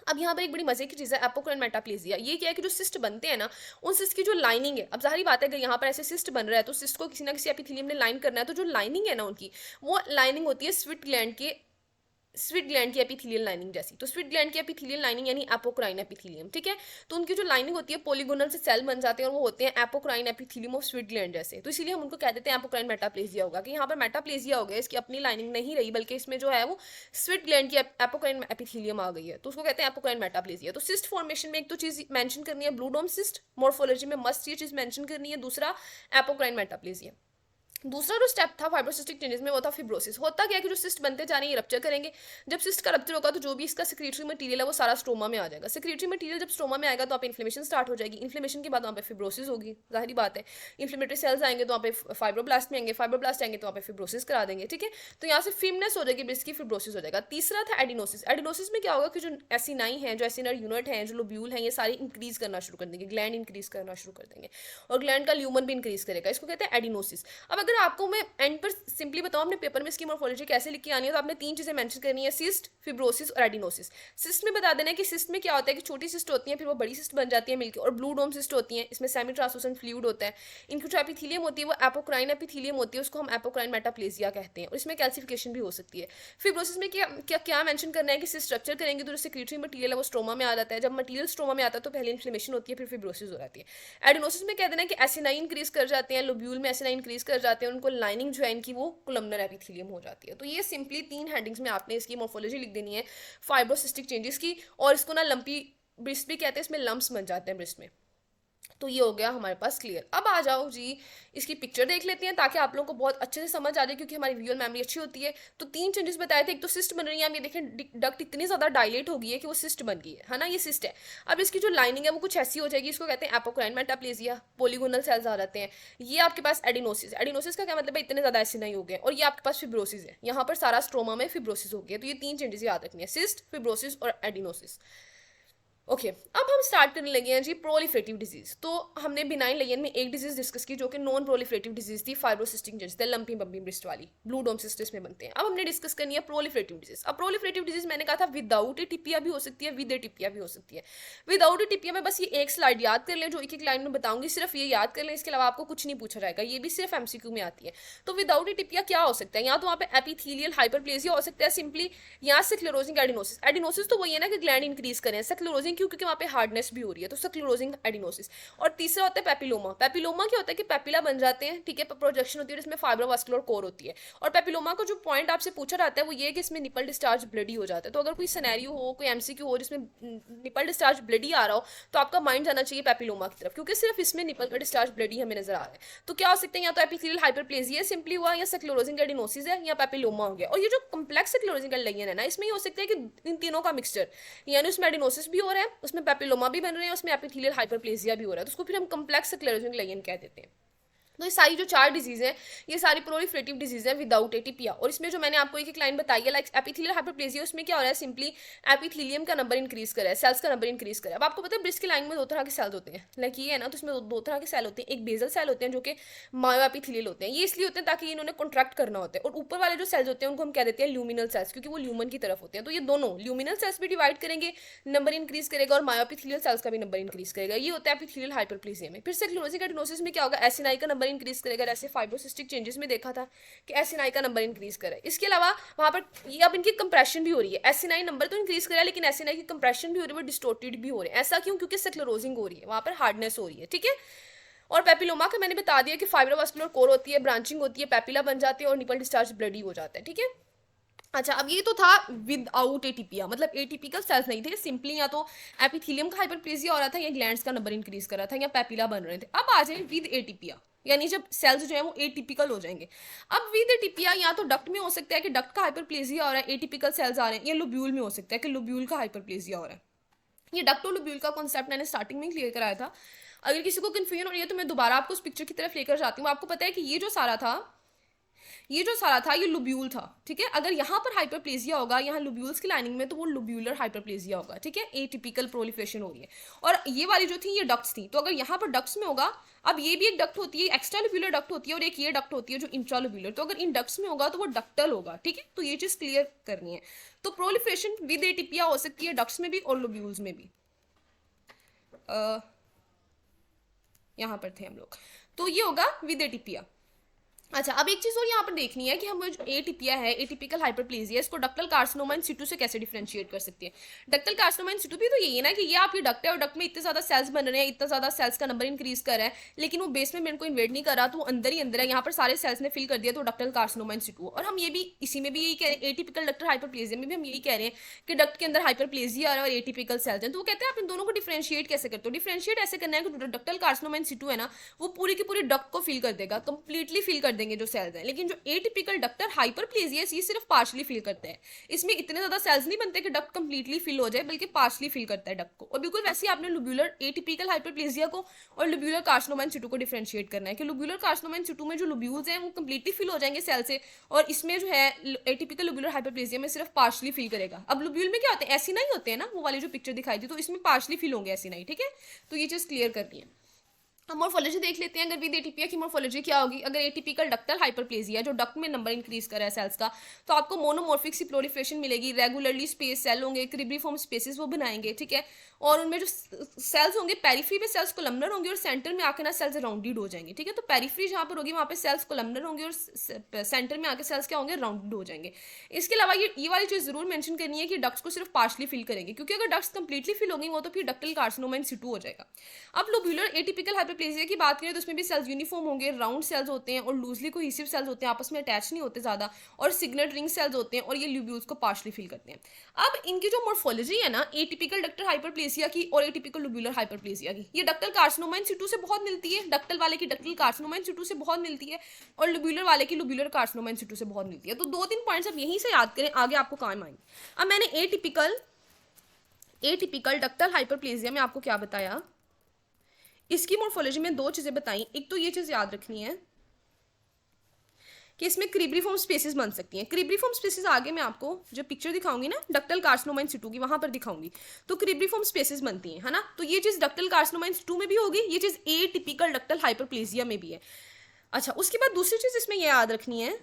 अब यहाँ पर एक बड़ी मजे की चीज़ है एपोक्राइन मेटाप्लेजिया। ये क्या है कि जो सिस्ट बनते हैं ना, उन सिस्ट की जो लाइनिंग है, अब जाहिर बात है अगर यहाँ पर ऐसे सिस्ट बन रहा है तो सिस्ट को किसी ना किसी एपिथेलियम ने लाइन करना है। तो जो लाइनिंग है ना उनकी, वो लाइनिंग होती है स्वीट ग्लैंड की एपिथेलियल लाइनिंग जैसी। तो स्वीट ग्लैंड की एपिथेलियल लाइनिंग यानी एपोक्राइन एपिथेलियम, ठीक है। तो उनकी जो लाइनिंग होती है पॉलीगोनल से सेल बन जाते हैं और वो होते हैं apocrine epithelium of sweet gland जैसे। तो इसीलिए हम उनको कह देते हैं एपोक्राइन मेटाप्लेजिया होगा, कि यहाँ पर मेटाप्लेजिया हो गया, इसकी अपनी लाइनिंग नहीं रही, बल्कि इसमें जो है वो स्वीट ग्लैंड की एपोक्राइन एपिथेलियम आ गई है, तो उसको कहते हैं एपोक्राइन मेटाप्लेजिया। तो सिस्ट फॉर्मेशन में एक तो चीज मेंशन करनी है ब्लू डोम सिस्ट, मॉर्फोलॉजी में मस्ट ये चीज मेंशन करनी है। दूसरा, एपोक्राइन मेटाप्लेजिया। दूसरा जो स्टेप था फाइब्रोसिस्टिक चेंजेस में, वो था फिब्रोसिस। होता क्या है कि जो सिस्ट बनते जा रहे हैं ये रप्चर करेंगे। जब सिस्ट का रप्चर होगा तो जो भी इसका सिक्रीटरी मटेरियल है वो सारा स्ट्रोमा में आ जाएगा। सिक्रीटरी मटेरियल जब स्ट्रोमा में आएगा तो आप इन्फ्लेमेशन स्टार्ट हो जाएगी। इन्फ्लेमेशन के बाद वहाँ पे फिब्रोसिस होगी, जाहिर बात है। इन्फ्लेमेटरी सेल्स आएंगे तो वहाँ पे फाइब्रोब्लास्ट में आएंगे, फाइब्रोब्लास्ट आएंगे तो वहाँ पे फिब्रोसिस करा देंगे, ठीक है। तो यहाँ से फिमनेस हो जाएगी, ब्रिस्ट की फिब्रोसिस हो जाएगा। तीसरा था एडिनोसिस। एडिनोसिस में क्या होगा कि जो एसिनाई है, जो एसिनर यूनिट है, जो लोब्यूल है, ये सारी इंक्रीज करना शुरू कर देंगे, ग्लैंड इंक्रीज करना शुरू कर देंगे, और ग्लैंड का ल्यूमन भी इंक्रीज करेगा। इसको कहते हैं एडिनोसिस। अब अगर अगर आपको मैं एंड पर सिंपली बताऊं अपने पेपर में इसकी मॉर्फोलॉजी कैसे लिखी आनी है, तो आपने 3 चीजें मेंशन करनी है, सिस्ट, फिब्रोसिस और एडिनोसिस। सिस्ट में बता देना है कि सिस्ट में क्या होता है कि छोटी सिस्ट होती है, फिर वो बड़ी सिस्ट बन जाती है मिलकर, और ब्लू डोम सिस्ट होती है, इसमें सेमी ट्रांसलूसेंट फ्लूइड होता है। इनकी जो एपिथीलियम होती है वो एपोक्राइन एपिथीलियम होती है, उसको हम एपोक्राइन मेटाप्लेजिया कहते हैं, और इसमें कैल्सिफिकेशन भी हो सकती है। फिब्रोसिस में क्या क्या क्या मेंशन करना है कि सिस्ट स्ट्रक्चर करेंगे तो जो सिक्रीटरी मटेरियल है वो स्ट्रोमा में आ जाता है, जब मटेरियल स्ट्रोमा में आता है तो पहले इन्फ्लेमेशन होती है, फिर फिब्रोसिस हो जाती है। एडिनोसिस में कह देना है कि एसिनाई इंक्रीज कर जाते हैं, लोब्यूल में एसिनाई इंक्रीज कर जाते हैं, उनको लाइनिंग जो है इनकी वो कोलमनर एपिथेलियम हो जाती है। तो ये सिंपली 3 हेडिंग्स में आपने इसकी मॉर्फोलॉजी लिख देनी है फाइब्रोसिस्टिक चेंजेस की, और इसको ना लंपी ब्रिस्ट भी कहते हैं, इसमें लम्प्स बन जाते हैं ब्रिस्ट में। तो ये हो गया हमारे पास क्लियर। अब आ जाओ जी, इसकी पिक्चर देख लेते हैं ताकि आप लोगों को बहुत अच्छे से समझ आ जाए, क्योंकि हमारी विजुअल मेमोरी अच्छी होती है। तो 3 चेंजेस बताए थे, एक तो सिस्ट बन रही है, हम ये देखें डक्ट इतनी ज्यादा डायलेट हो गई है कि वो सिस्ट बन गई है ना, ये सिस्ट है। अब इसकी जो लाइनिंग है वो कुछ ऐसी हो जाएगी, इसको कहते हैं एपोक्राइन मेटाप्लेजिया, पॉलीगोनल सेल्स आ जाते हैं। ये आपके पास एडिनोसिस, एडिनोसिस का क्या मतलब है, इतने ज्यादा ऐसे नहीं हो गए। और ये आपके पास फिब्रोसिस है, यहाँ पर सारा स्ट्रोमा में फिब्रोसिस हो गया। तो ये 3 चेंजेस याद रखनी है, सिस्ट, फिब्रोसिस और एडिनोसिस। ओके अब हम स्टार्ट करने लगे हैं जी प्रोलिफरेटिव डिजीज। तो हमने बिनाइन लेयन में एक डिजीज डिस्कस की जो कि नॉन प्रोलिफरेटिव डिजीज थी, फाइब्रोसिस्टिक जैसे लंपी बम्पी ब्रिस्ट वाली, ब्लू डोम सिस्टिस में बनते हैं। अब हमने डिस्कस करनी है प्रोलिफरेटिव डिजीज। अब प्रोलिफरेटिव डिजीज मैंने कहा था विदाउट ए टिपिया भी हो सकती है, विद ए टिपिया भी हो सकती है। विदाउट ए टिपिया में बस ये एक स्लाइड याद कर लें जो एक एक लाइन में बताऊंगी, सिर्फ ये याद कर लें, इसके अलावा आपको कुछ नहीं पूछा जाएगा, ये भी सिर्फ एमसीक्यू में आती है। तो विदाउट ए टिपिया क्या हो सकता है, या तो वहाँ पे एपिथेलियल हाइपरप्लेजिया हो सकता है सिंपली, या स्क्लेरोजिंग एडिनोसिस। एडिनोसिस तो वही है ना कि ग्लैंड इंक्रीज करें, स्क्लेरोजिंग क्योंकि वहाँ पे हार्डनेस भी हो रही है, तो स्क्लेरोजिंग एडिनोसिस। और तीसरा होता है पेपिलोमा। पेपिलोमा क्या होता है कि पेपिला बन जाते हैं, ठीक है, प्रोजेक्शन होती है जिसमें फाइब्रोवास्कुलर कोर होती है। और पेपिलोमा को जो पॉइंट आपसे पूछा जाता है वो ये है कि इसमें निपल डिस्चार्ज ब्लडी हो जाता है। तो अगर कोई सिनेरियो हो, कोई एमसीक्यू हो जिसमें निपल डिस्चार्ज ब्लडी आ रहा हो, तो आपका माइंड जाना चाहिए पेपिलोमा की तरफ, क्योंकि सिर्फ इसमें निपल का डिस्चार्ज ब्लडी हमें नजर आ रहा है। तो क्या हो सकते हैं, या तो एपिथेलियल हाइपरप्लेजिया सिंपली हुआ, या स्क्लेरोजिंग एडिनोसिस है, या पेपिलोमा हो गया। और ये जो कॉम्प्लेक्स स्क्लेरोजिंग लेयन है ना, इसमें ये हो सकता है कि इन तीनों का मिक्सचर, यानी उसमें एडिनोसिस भी हो रहा है, उसमें पेपिलोमा भी बन रहे हैं, उसमें एपिथेलियल हाइपरप्लेजिया भी हो रहा है, तो उसको फिर हम कॉम्प्लेक्स स्क्लेरोजिंग लेयन कह देते हैं। तो ये सारी जो 4 डिजीज है ये सारी प्रोलिफरेटिव डिजीज है विदाउट एटीपिया। और इसमें जो मैंने आपको एक एक लाइन बताई है, लाइक एपिथेलियल हाइपरप्लेजिया, उसमें क्या हो रहा है, सिंपली एपिथेलियम का नंबर इंक्रीज कर रहा है, सेल्स का नंबर इंक्रीज कर रहा है। अब आपको पता है ब्रिस्ट की लाइन में 2 तरह के सेल्स होते हैं, लाइक ये है ना, तो इसमें 2 तरह के सेल होते हैं। एक बेसल सेल होते हैं जो कि मायो एपिथेलियल होते हैं, ये इसलिए होते हैं ताकि इन्होंने कॉन्ट्रैक्ट करना होता है। और ऊपर वाले जो सेल्स होते हैं उनको हम कह देते हैं ल्यूमिनल सेल्स, क्योंकि वो ल्यूमन की तरफ होते हैं। तो ये दोनों ल्यूमिनल सेल्स भी डिवाइड करेंगे, नंबर इंक्रीज करेगा, और मायो एपिथेलियल सेल्स का भी नंबर इंक्रीज करेगा। ये होता है एपिथेलियल हाइपरप्लेजिया में। फिर स्क्लेरोजिंग एडिनोसिस में क्या होगा, एसिनाई का नंबर इंक्रीज करेगा, जैसे फाइब्रोसिस्टिक चेंजेस में देखा था कि एसिनाई का नंबर इंक्रीज करे। इसके अलावा वहां पर ये अब इनकी कंप्रेशन भी हो रही है, एसिनाई नंबर तो इंक्रीज करा लेकिन एसिनाई की कंप्रेशन भी हो रही है, वो डिस्टोर्टेड भी हो रहे हैं। ऐसा क्यों, क्योंकि स्क्लेरोजिंग हो रही है, वहां पर हार्डनेस हो रही है, ठीक है। और पेपिलोमा का मैंने बता दिया कि फाइब्रोवास्कुलर कोर होती है, ब्रांचिंग होती है, पेपिला बन जाती है, और निपल डिस्चार्ज ब्लडी हो जाता है, ठीक है। अच्छा, अब ये तो था विदाउट एटीपिया, मतलब एटीपिकल सेल्स नहीं थे, सिंपली या तो एपिथेलियम का हाइपरप्लेजिया हो रहा था, या ग्लैंड्स का नंबर इंक्रीज कर रहा था, या पेपिला बन रहे थे। अब आ जाए विद एटीपिया, यानी जब सेल्स जो है वो एटिपिकल हो जाएंगे। अब विद एटीपिया या तो डक्ट में हो सकता है कि डक्ट का हाइपरप्लेजिया हो रहा है, एटिपिकल सेल्स आ रहे हैं, या लोब्यूल में हो सकता है कि लोब्यूल का हाइपरप्लेजिया हो रहा है। ये डक्ट और लोब्यूल का कॉन्सेप्ट मैंने स्टार्टिंग में क्लियर कराया था। अगर किसी को कन्फ्यूजन हो रही है तो मैं दोबारा आपको उस पिक्चर की तरफ लेकर जाती हूँ। आपको पता है कि ये जो सारा था ये लोब्यूल था, ठीक है। अगर यहाँ पर हाइपरप्लेजिया होगा, यहाँ लोब्यूल्स की लाइनिंग में, तो वो लोब्यूलर हाइपरप्लेजिया होगा, ठीक है। एटिपिकल प्रोलिफरेशन हो रही है। और ये वाली जो थी ये डक्ट्स थी, तो अगर यहाँ पर डक्ट्स में होगा, अब ये भी एक डक्ट होती है, एक्स्ट्रा लोब्यूलर डक्ट होती है, और एक ये डक्ट होती है जो इंट्रालोब्यूलर। तो अगर इन डक्ट्स में होगा तो वो डक्टल होगा, ठीक है। तो ये चीज क्लियर करनी है। तो प्रोलिफरेशन विद एटिपिया हो सकती है डक्ट्स में भी और लोब्यूल्स में भी। यहाँ पर थे हम लोग, तो ये होगा विद एटिपिया। अच्छा, अब एक चीज और यहाँ पर देखनी है कि हम जो एटिपिया है, एटिपिकल हाइपरप्लेजिया, इसको डक्टल कार्सिनोमा इन सिटू से कैसे डिफरेंशिएट कर सकते हैं। डक्टल कार्सिनोमा इन सिटू भी तो यही है ना कि ये आपकी डक्ट है, और डक्ट में इतने ज्यादा सेल्स बन रहे हैं, इतना ज्यादा सेल्स का नंबर इंक्रीज कर रहा है, लेकिन वो बेस में मेरे को इन्वेड नहीं कर रहा, तो वो अंदर ही अंदर है, यहाँ पर सारे सेल्स ने फिल कर दिया, तो डक्टल कार्सिनोमा इन सिटू। और हम ये भी इसी में भी यही कह रहे हैं, एटिपिकल डक्टल हाइपरप्लेजिया में भी हम यही कह रहे हैं कि डक्ट के अंदर हाइपरप्लेजिया और एटिपिकल सेल्स हैं। तो वो कहते हैं आप इन दोनों को डिफरेंशिएट कैसे करते हो। डिफरेंशिएट ऐसे करना है कि डक्टल कार्सिनोमा इन सिटू है ना, वो पूरी की पूरी डक्ट को फिल कर देगा, कंप्लीटली फिल कर देंगे जो सेल्स हैं। लेकिन जो एटिपिकल डक्टर हाइपरप्लेजिया ये सिर्फ पार्शली फिल करता है, इसमें इतने ज्यादा सेल्स नहीं बनते कि डक्ट कंप्लीटली फिल हो जाए, बल्कि पार्शली फिल करता है डक्ट को। और बिल्कुल वैसे ही आपने लोब्यूलर एटिपिकल हाइपरप्लेजिया को और लोब्यूलर कार्सिनोमा इन सिटू को डिफरेंशिएट करना है कि लोब्यूलर कार्सिनोमा इन सिटू में जो लोब्यूल्स हैं वो कंप्लीटली फिल हो जाएंगे सेल से, और इसमें जो है एटिपिकल लोब्यूलर हाइपरप्लेजिया में सिर्फ पार्शली फिल करेगा। अब लोब्यूल में क्या होते हैं, एसिनाई होते हैं ना, वो वाली जो पिक्चर दिखाई थी, तो इसमें पार्शली फिल होंगे एसिनाई, ठीक है। तो ये चीज क्लियर करनी है। हम मोर्फोलॉजी देख लेते हैं। अगर विद एटीपिया की मोर्फोलॉजी क्या होगी, अगर एटीपिकल डक्टल हाइपरप्लेजिया जो डक्ट में नंबर इंक्रीज कर रहा है सेल्स का, तो आपको मोनोमॉर्फिक सी प्लोरिफरेशन मिलेगी, रेगुलरली स्पेस सेल होंगे, क्रिब्रीफॉर्म स्पेसिस वो बनाएंगे, ठीक है। और उनमें जो सेल्स होंगे पेरिफ्री पे सेल्स कोलमनर होंगे और सेंटर में आके ना सेल्स राउंडेड हो जाएंगे, ठीक है। तो पेरिफ्री जहाँ पर होगी वहाँ पे सेल्स कोलमनर होंगे और सेंटर में आके सेल्स क्या होंगे, राउंडेड हो जाएंगे। इसके अलावा ये वाली चीज़ जरूर मेंशन करनी है कि डक्ट्स को सिर्फ पार्शली फिल करेंगे, क्योंकि अगर डक्ट्स कंप्लीटली फिल होंगी वो तो फिर डक्टल कार्सिनोमा इन सिटू हो जाएगा। अब लोब्यूलर एटिपिकल हाइपरप्लेजिया की बात करें तो उसमें भी सेल्स यूनिफॉर्म होंगे, राउंड सेल्स होते हैं और लूजली कोहेसिव सेल्स होते हैं, आपस में अटैच नहीं होते ज़्यादा, और सिग्नल रिंग सेल्स होते हैं और ये ल्यूब्यूल्स को पार्शली फिल करते हैं। अब इनकी जो मोर्फोलॉजी है ना एटिपिकल डक्टल हाइपरप्लेजिया की और एटिपिकल लोब्यूलर हाइपरप्लेजिया की, ये डक्टल कार्सिनोमा इन सिटू से बहुत मिलती है, डक्टल वाले की डक्टल कार्सिनोमा इन सिटू से बहुत मिलती है, और लोब्यूलर वाले की लोब्यूलर कार्सिनोमा इन सिटू से बहुत मिलती है। तो 2-3 पॉइंट्स अब यहीं से याद करें, आगे आपको काम आएंगे। अब मैंने एटिपिकल डक्टल हाइपरप्लेजिया में आपको क्या बताया, इसकी मोर्फोलॉजी में 2 चीजें बताई। एक तो ये चीज याद रखनी है कि इसमें क्रिब्रीफॉर्म स्पेसिस बन सकती हैं। क्रिब्रीफॉर्म स्पेसिस आगे मैं आपको जो पिक्चर दिखाऊंगी ना डक्टल कार्सिनोमा इन सिटू की, वहां पर दिखाऊंगी, तो क्रिब्रीफॉर्म स्पेसिस बनती हैं, है ना। तो ये चीज डक्टल कार्सिनोमा इन सिटू में भी होगी, ये चीज एटिपिकल डक्टल हाइपरप्लेजिया में भी है। अच्छा, उसके बाद दूसरी चीज इसमें यह याद रखनी है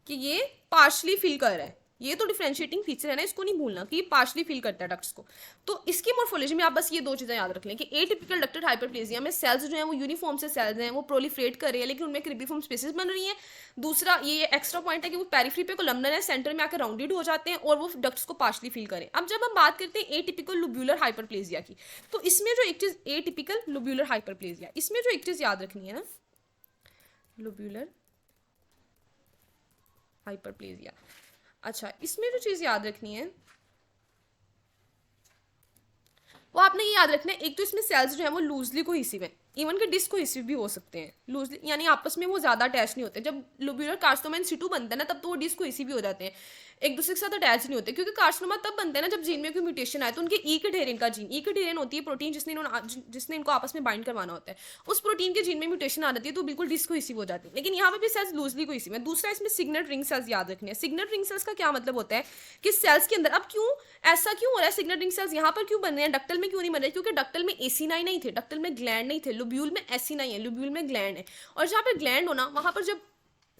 कि ये पार्शली फिल कर रहा है, ये तो डिफरेंशिएटिंग फीचर है ना, इसको नहीं भूलना कि ये पार्शली फिल करता है डक्ट्स को। तो इसकी मोर्फोलॉजी में आप बस ये 2 चीजें याद रख लें कि एटिपिकल डक्टल हाइपरप्लेजिया में सेल्स जो हैं वो यूनिफॉर्म से सेल्स हैं, वो प्रोलिफरेट कर रहे हैं लेकिन उनमें क्रिब्रीफॉर्म स्पेसिस बन रही हैं। दूसरा ये एक्स्ट्रा पॉइंट है कि वो पेरिफ्री पे कोलमनर है, सेंटर में आकर राउंडेड हो जाते हैं और वो डक्ट्स को पार्शली फिल करें। अब जब हम बात करते हैं एटिपिकल लोब्यूलर हाइपरप्लेजिया की, तो इसमें जो एक चीज एटिपिकल लोब्यूलर हाइपरप्लेजिया, इसमें जो एक चीज याद रखनी है ना, लोब्यूलर हाइपरप्लेजिया, अच्छा इसमें जो चीज याद रखनी है वो आपने ये याद रखना है, एक तो इसमें सेल्स जो है वो लूजली कोहेसिव है, इवन के डिसकोहेसिव भी हो सकते हैं, लूजली यानी आपस में वो ज्यादा अटैच नहीं होते। जब लोब्यूलर कार्सिनोमा इन सिटू बनता है ना तब तो वो डिसकोहेसिव भी हो जाते हैं, एक दूसरे के साथ अटैच नहीं होते, क्योंकि कार्सिनोमा तब बनते हैं ना जब जीन में कोई म्यूटेशन आए, तो उनके ईकेटेरिन का जीन, ईकेटेरिन होती है प्रोटीन जिसने इनको आपस में बाइंड करवाना होता है, उस प्रोटीन के जीन में म्यूटेशन आ जाती है तो बिल्कुल डिसकोहेसिव हो जाती है। लेकिन यहाँ पे भी सेल्स लूजली कोहेसिव है। दूसरा इसमें सिग्नल रिंग सेल्स याद रखने हैं। सिग्नल रिंग सेल्स का क्या मतलब होता है कि सेल्स के अंदर, अब क्यों ऐसा क्यों हो रहा है, सिग्नल रिंग सेल्स यहाँ पर क्यों बन रहे हैं, डक्टल में क्यों नहीं बन रहे, क्योंकि डक्टल में एसिनाई नहीं थे, डक्टल में ग्लैंड नहीं थे, लोब्यूल में एसिनाई है, लोब्यूल में ग्लैंड है, और जहाँ पर ग्लैंड होना वहां पर जब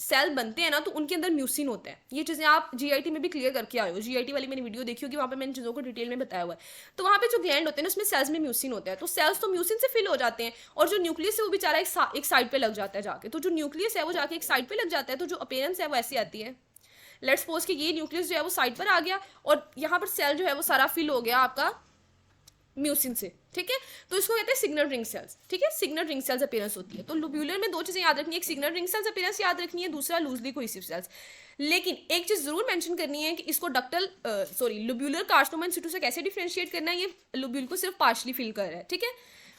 सेल बनते हैं ना तो उनके अंदर म्यूसिन होता है। ये चीजें आप जीआईटी में भी क्लियर करके आए हो, जीआईटी वाली मैंने वीडियो देखी होगी, वहां पे मैंने चीजों को डिटेल में बताया हुआ है। तो वहां पे जो ग्लैंड होते हैं ना उसमें सेल्स में म्यूसिन होता है, तो सेल्स तो म्यूसिन से फिल हो जाते हैं और जो न्यूक्लियस है वो बेचारा एक साइड पे लग जाता है जाके, तो जो न्यूक्लियस है वो जाके एक साइड पे लग जाता है, तो जो अपीयरेंस है वो ऐसी आती है। लेट्स सपोज कि ये न्यूक्लियस जो है वो साइड पर आ गया और यहाँ पर सेल जो है वो सारा फिल हो गया आपका म्यूसिन से, ठीक है। तो इसको कहते हैं सिग्नल रिंग सेल्स, ठीक है, सिग्नल रिंग सेल्स अपीयरेंस होती है। तो लोब्यूलर में 2 चीजें याद रखनी है, एक सिग्नल रिंग सेल्स अपीयरेंस याद रखनी है, दूसरा लूजली कोहेसिव सेल्स। लेकिन एक चीज जरूर मेंशन करनी है कि इसको लोब्यूलर कार्सिनोमा इन सिटू से कैसे डिफरेंशिएट करना है, ये लोब्यूल को सिर्फ पार्शली फिल कर रहा है, ठीक है।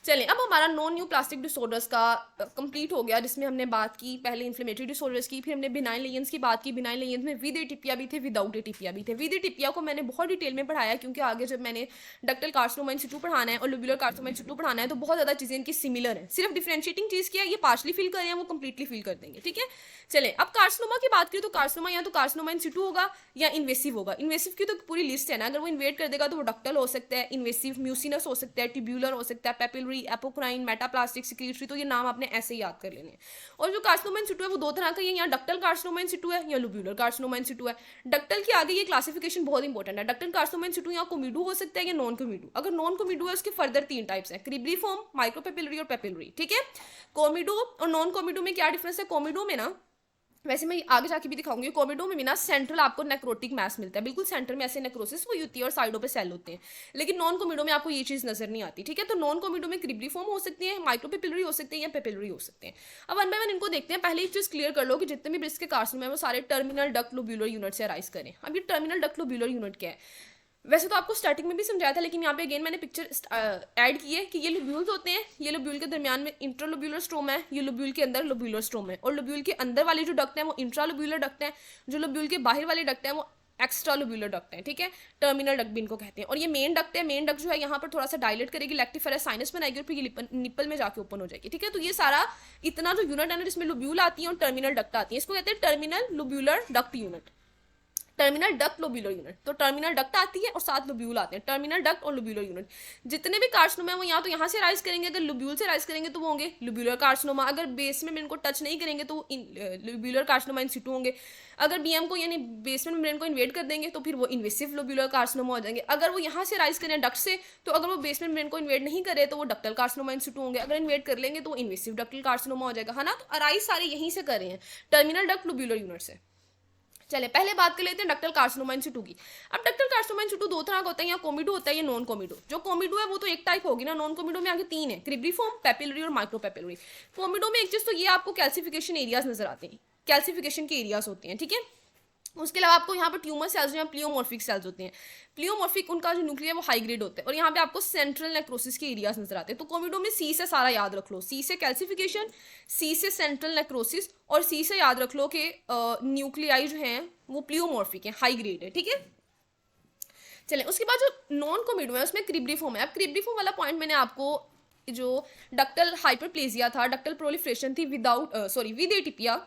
चलें, अब हमारा नॉन न्यू प्लास्टिक डिसऑर्डर्स का कंप्लीट हो गया, जिसमें हमने बात की पहले इन्फ्लेमेटरी डिसऑर्डर्स की, फिर हमने बिनाइन लेजेंस की बात की। बिनाइन लेजेंस में विद एटिपिया भी थे, विदाउट एटिपिया भी थे। विद एटिपिया को मैंने बहुत डिटेल में पढ़ाया क्योंकि आगे जब मैंने डक्टल कार्सिनोमा इन सिटू पढ़ाना है और लोब्यूलर कार्सिनोमा इन सिटू पढ़ाना है तो बहुत ज़्यादा चीज़ें इनकी सिमिलर है, सिर्फ डिफरेंशिएटिंग चीज़ क्या है, ये पार्शली फिल कर रहे हैं, वो कंप्लीटली फिल कर देंगे, ठीक है। चले, अब कार्सिनोमा की बात करें तो कार्सिनोमा या तो कार्सिनोमा इन सिटू होगा या इन्वेसिव होगा। इन्वेसिव की तो पूरी लिस्ट है ना, अगर वो इन्वेट कर देगा तो वो डक्टल हो सकता है, इन्वेसिव म्यूसिनस हो सकता है, ट्यूब्यूलर हो सकता है, पेपिलरी, एपोक्राइन, मेटाप्लास्टिक, सिक्रीटरी, तो ये नाम आपने ऐसे ही याद कर लेने हैं। और जो कार्सिनोमा इन सिटू है वो 2 तरह का है, या डक्टल कार्सिनोमा इन सिटू है या लोब्यूलर कार्सिनोमा इन सिटू है। डक्टल के आगे ये क्लासिफिकेशन बहुत इंपॉर्टेंट है। डक्टल कार्सिनोमा इन सिटू या कोमिडू हो सकता है या नॉन कोमिडू। अगर नॉन कोमिडू है उसके फर्दर 3 टाइप्स हैं, क्रिब्रीफॉर्म, माइक्रोपेपिलरी और पेपिलरी, ठीक है। कोमिडू और नॉन कोमिडू में क्या डिफरेंस है, कोमिडू में ना, वैसे मैं आगे जाके भी दिखाऊंगी, कोमिडो में भी ना सेंट्रल आपको नेक्रोटिक मैस मिलता है, बिल्कुल सेंटर में ऐसे नेक्रोसिस हुई होती है और साइडों पे सेल होते हैं। लेकिन नॉन कोमिडो में आपको ये चीज़ नजर नहीं आती, ठीक है। तो नॉन कोमिडो में क्रिब्रीफॉर्म हो सकती है, माइक्रोपेपिलरी हो सकते हैं या पेपिलरी हो सकते हैं। अब वन बाय वन इनको देखते हैं। पहले एक चीज़ क्लियर कर लो कि जितने भी ब्रेस्ट के कार्सिनोमा है वो सारे टर्मिनल डक्ट लोब्यूलर यूनिट से अराइज करें। अब ये टर्मिनल डक्ट लोब्यूलर यूनिट क्या है, वैसे तो आपको स्टार्टिंग में भी समझाया था, लेकिन यहाँ पे अगेन मैंने पिक्चर ऐड की है कि ये लोब्यूल्स होते हैं, ये लोब्यूल के दरमियान में इंट्रालोब्यूलर स्ट्रोम है, ये लोब्यूल के अंदर लोब्यूलर स्ट्रोम है, और लोब्यूल के अंदर वाली जो डक्ट है वो इंट्रालोब्यूलर डक्ट है, जो लोब्यूल के बाहर वाले डक्ट है वो एक्स्ट्रा लोब्यूलर डक्ट है, ठीक है। टर्मिनल डक्ट भी इनको कहते हैं। और ये मेन डक्ट है, मेन डक्ट जो है यहाँ पर थोड़ा सा डायलेट करेगी, लैक्टिफेरस साइनस बनाएगी और फिर निप्पल में जाके ओपन हो जाएगी, ठीक है। तो ये सारा इतना जो यूनिट है ना जिसमें लोब्यूल आती है और टर्मिनल डक्ट आती है, इसको कहते हैं terminal lobular duct unit. Terminal duct lobular unit, तो टर्मिनल डक्ट आती है और साथ लोब्यूल आते हैं, टर्मिनल डक्ट और लोब्यूलर यूनिट। जितने भी कार्सिनोमा है वो यहाँ तो यहाँ से राइज करेंगे, अगर लोब्यूल से राइज करेंगे तो वो होंगे लोब्यूलर कार्सिनोमा, अगर बेसमेंट मेम्ब्रेन को टच नहीं करेंगे तो लोब्यूलर कार्सिनोमा इन सिटू होंगे, अगर बीएम को यानी बेसमेंट मेम्ब्रेन को इन्वेड कर देंगे तो फिर वो इन्वेसिव लोब्यूलर कार्सिनोमा हो जाएंगे। अगर वो यहाँ से राइज करें डक्ट से, तो अगर वो बेसमेंट मेम्ब्रेन को इन्वेड नहीं करे तो वो डक्टल कार्सिनोमा इन सिटू होंगे, अगर इन्वेड कर लेंगे तो वो इन्वेसिव डक्टल कार्सिनोमा हो जाएगा, है ना। तो अराइज सारे यहीं से कर रहे हैं, टर्मिनल डक्ट लोब्यूलर यूनिट से। चले पहले बात कर लेते हैं डक्टल कार्सिनोमा इन सिटू की। अब डक्टल कार्सिनोमा इन सिटू दो तरह का होता है, या कोमिडो होता है या नॉन कोमिडो। जो कोमिडो है वो तो एक टाइप होगी ना, नॉन कोमिडो में आगे तीन है, क्रिब्रिफॉर्म, पेपिलरी और माइक्रोपेपिलरी। कोमिडो में एक चीज तो ये आपको कैल्सिफिकेशन एरियाज नजर आते हैं, कैल्सिफिकेशन के एरियाज होते हैं, ठीक है। उसके अलावा आपको यहाँ पर ट्यूमर सेल्स या प्लियोमॉर्फिक सेल्स होते हैं। प्लियोमॉर्फिक उनका जो न्यूक्लियर है वो हाई ग्रेड होता है, और यहाँ पे आपको सेंट्रल नेक्रोसिस के एरियाज नजर आते हैं। तो कोमिडो में सी से सारा याद रख लो, सी से कैल्सिफिकेशन, सी से सेंट्रल नेक्रोसिस, और सी से याद रख लो कि न्यूक्लियाई जो हैं वो प्लियोमॉर्फिक है, हाई ग्रेड है, ठीक है। चलें उसके बाद जो नॉन कोमिडो है उसमें क्रिब्रिफॉर्म है। अब क्रिब्रिफॉर्म वाला पॉइंट मैंने आपको जो डक्टल हाइपरप्लेजिया था, डक्टल प्रोलिफरेशन थी विदाउट विद एटिपिया,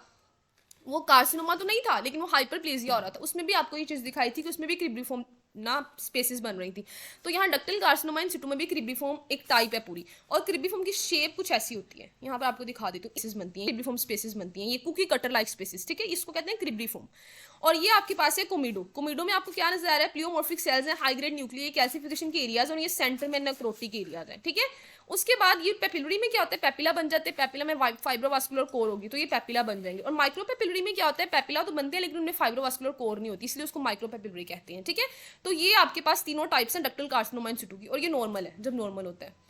वो कार्सिनोमा तो नहीं था लेकिन वो हाइपरप्लेजिया हो रहा था, उसमें भी आपको ये चीज़ दिखाई थी कि उसमें भी क्रिब्रिफॉर्म ना स्पेसिस बन रही थी। तो यहाँ डक्टल कार्सिनोमा इन सिटू में भी क्रिब्रिफॉर्म एक टाइप है पूरी, और क्रिब्रिफॉर्म की शेप कुछ ऐसी होती है, यहाँ पर आपको दिखा देती हूँ, स्पेसिस बनती हैं, क्रिब्रिफॉर्म स्पेसिस बनती हैं, ये कुकी कटर लाइक स्पेसिस, ठीक है, इसको कहते हैं क्रिब्रिफॉर्म। और ये आपके पास है कोमिडो। कोमिडो में आपको क्या नजर आ रहा है, प्लियोमॉर्फिक सेल्स हैं, हाई ग्रेड न्यूक्लियर, कैल्सिफिकेशन के एरियाज, और ये सेंटर में नेक्रोटिक एरियाज हैं, ठीक है। उसके बाद ये पेपिलरी में क्या होता है, पेपिला बन जाते हैं, पेपिला में फाइब्रोवास्कुलर कोर होगी तो ये पेपिला बन जाएंगे। और माइक्रो पेपिलरी में क्या होता है, पेपिला तो बनते हैं लेकिन उनमें फाइब्रोवास्कुलर कोर नहीं होती, इसलिए उसको माइक्रो पेपिलरी कहते हैं, ठीक है। तो ये आपके पास तीनों टाइप्स हैं डक्टल कार्सिनोमा इन सिटू की, और ये नॉर्मल है जब नॉर्मल होता है।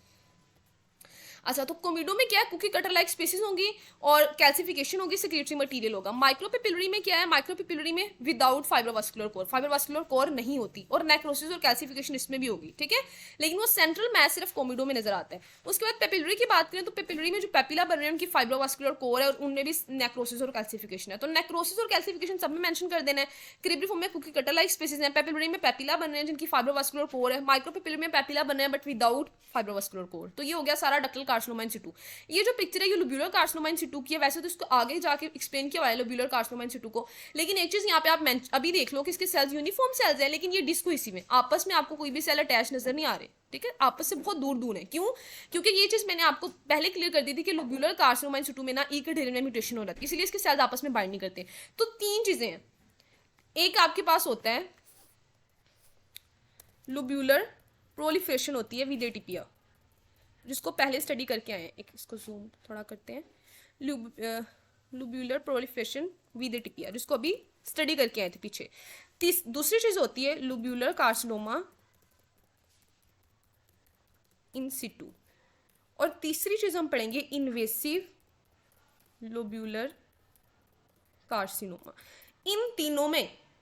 अच्छा, तो कोमिडो में क्या है, कुकी कटर लाइक स्पेसिस होंगी और कैल्सिफिकेशन होगी, सेक्रेटरी मटेरियल होगा। माइक्रोपेपिलरी में क्या है, माइक्रोपेपिलरी में without fibrovascular core, fibrovascular core नहीं होती, और नेक्रोसिस और कैल्सिफिकेशन इसमें भी होगी, ठीक है। लेकिन वो सेंट्रल मैच सिर्फ कोमिडो में नजर आता है। उसके बाद पेपिलरी की बात करें तो पेपिलरी में जो पेपिला बन रहे हैं उनकी फाइब्रोवास्कुलर कोर है और उनमें भी नेक्रोसिस और कैल्सिफिकेशन है। तो नेक्रोसिस और कैल्सिफिकेशन सब में मेंशन कर देना है। क्रिब्रिफॉर्म में कुकी कटर लाइक स्पेसिस है, पेपिलरी में पेपिला बन रहे हैं जिनकी फाइब्रोवास्कुलर कोर है, माइक्रोपेपिलरी में पेपिला बन रहे हैं बट विदाउट फाइब्रोवास्कुलर कोर। तो ये हो गया सारा डक्टल कार्सिनोमा इन सिटू। ये जो पिक्चर है ये लोब्यूलर कार्सिनोमा इन सिटू की है, वैसे तो इसको आगे जाके एक्सप्लेन किया हुआ है लोब्यूलर कार्सिनोमा इन सिटू को, लेकिन एक चीज यहाँ पे आप अभी देख लो कि इसके सेल्स यूनिफॉर्म सेल्स हैं, लेकिन ये डिस्को इसी में आपस में आपको कोई भी सेल अटैच नजर नहीं आ रहे, ठीक है, आपस से बहुत दूर दूर है। क्यों? क्योंकि ये चीज मैंने आपको पहले क्लियर कर दी थी कि लोब्यूलर कार्सिनोमा इन सिटू में ना ई कैटेरियन में म्यूटेशन हो रहा है, इसलिए इसके सेल्स आपस में बाइंड नहीं करते। तो तीन चीजें हैं, एक आपके पास होता है लोब्यूलर प्रोलिफरेशन होती है विद एटीपिया, जिसको पहले स्टडी करके आए हैं, एक इसको जूम थोड़ा करते हैं, लुब्यूलर प्रोलिफरेशन विद एटीपिया, जिसको अभी स्टडी करके आए थे पीछे। दूसरी चीज होती है लुब्यूलर कार्सिनोमा इन सिटू, और तीसरी चीज हम पढ़ेंगे इन्वेसिव लोब्यूलर कार्सिनोमा।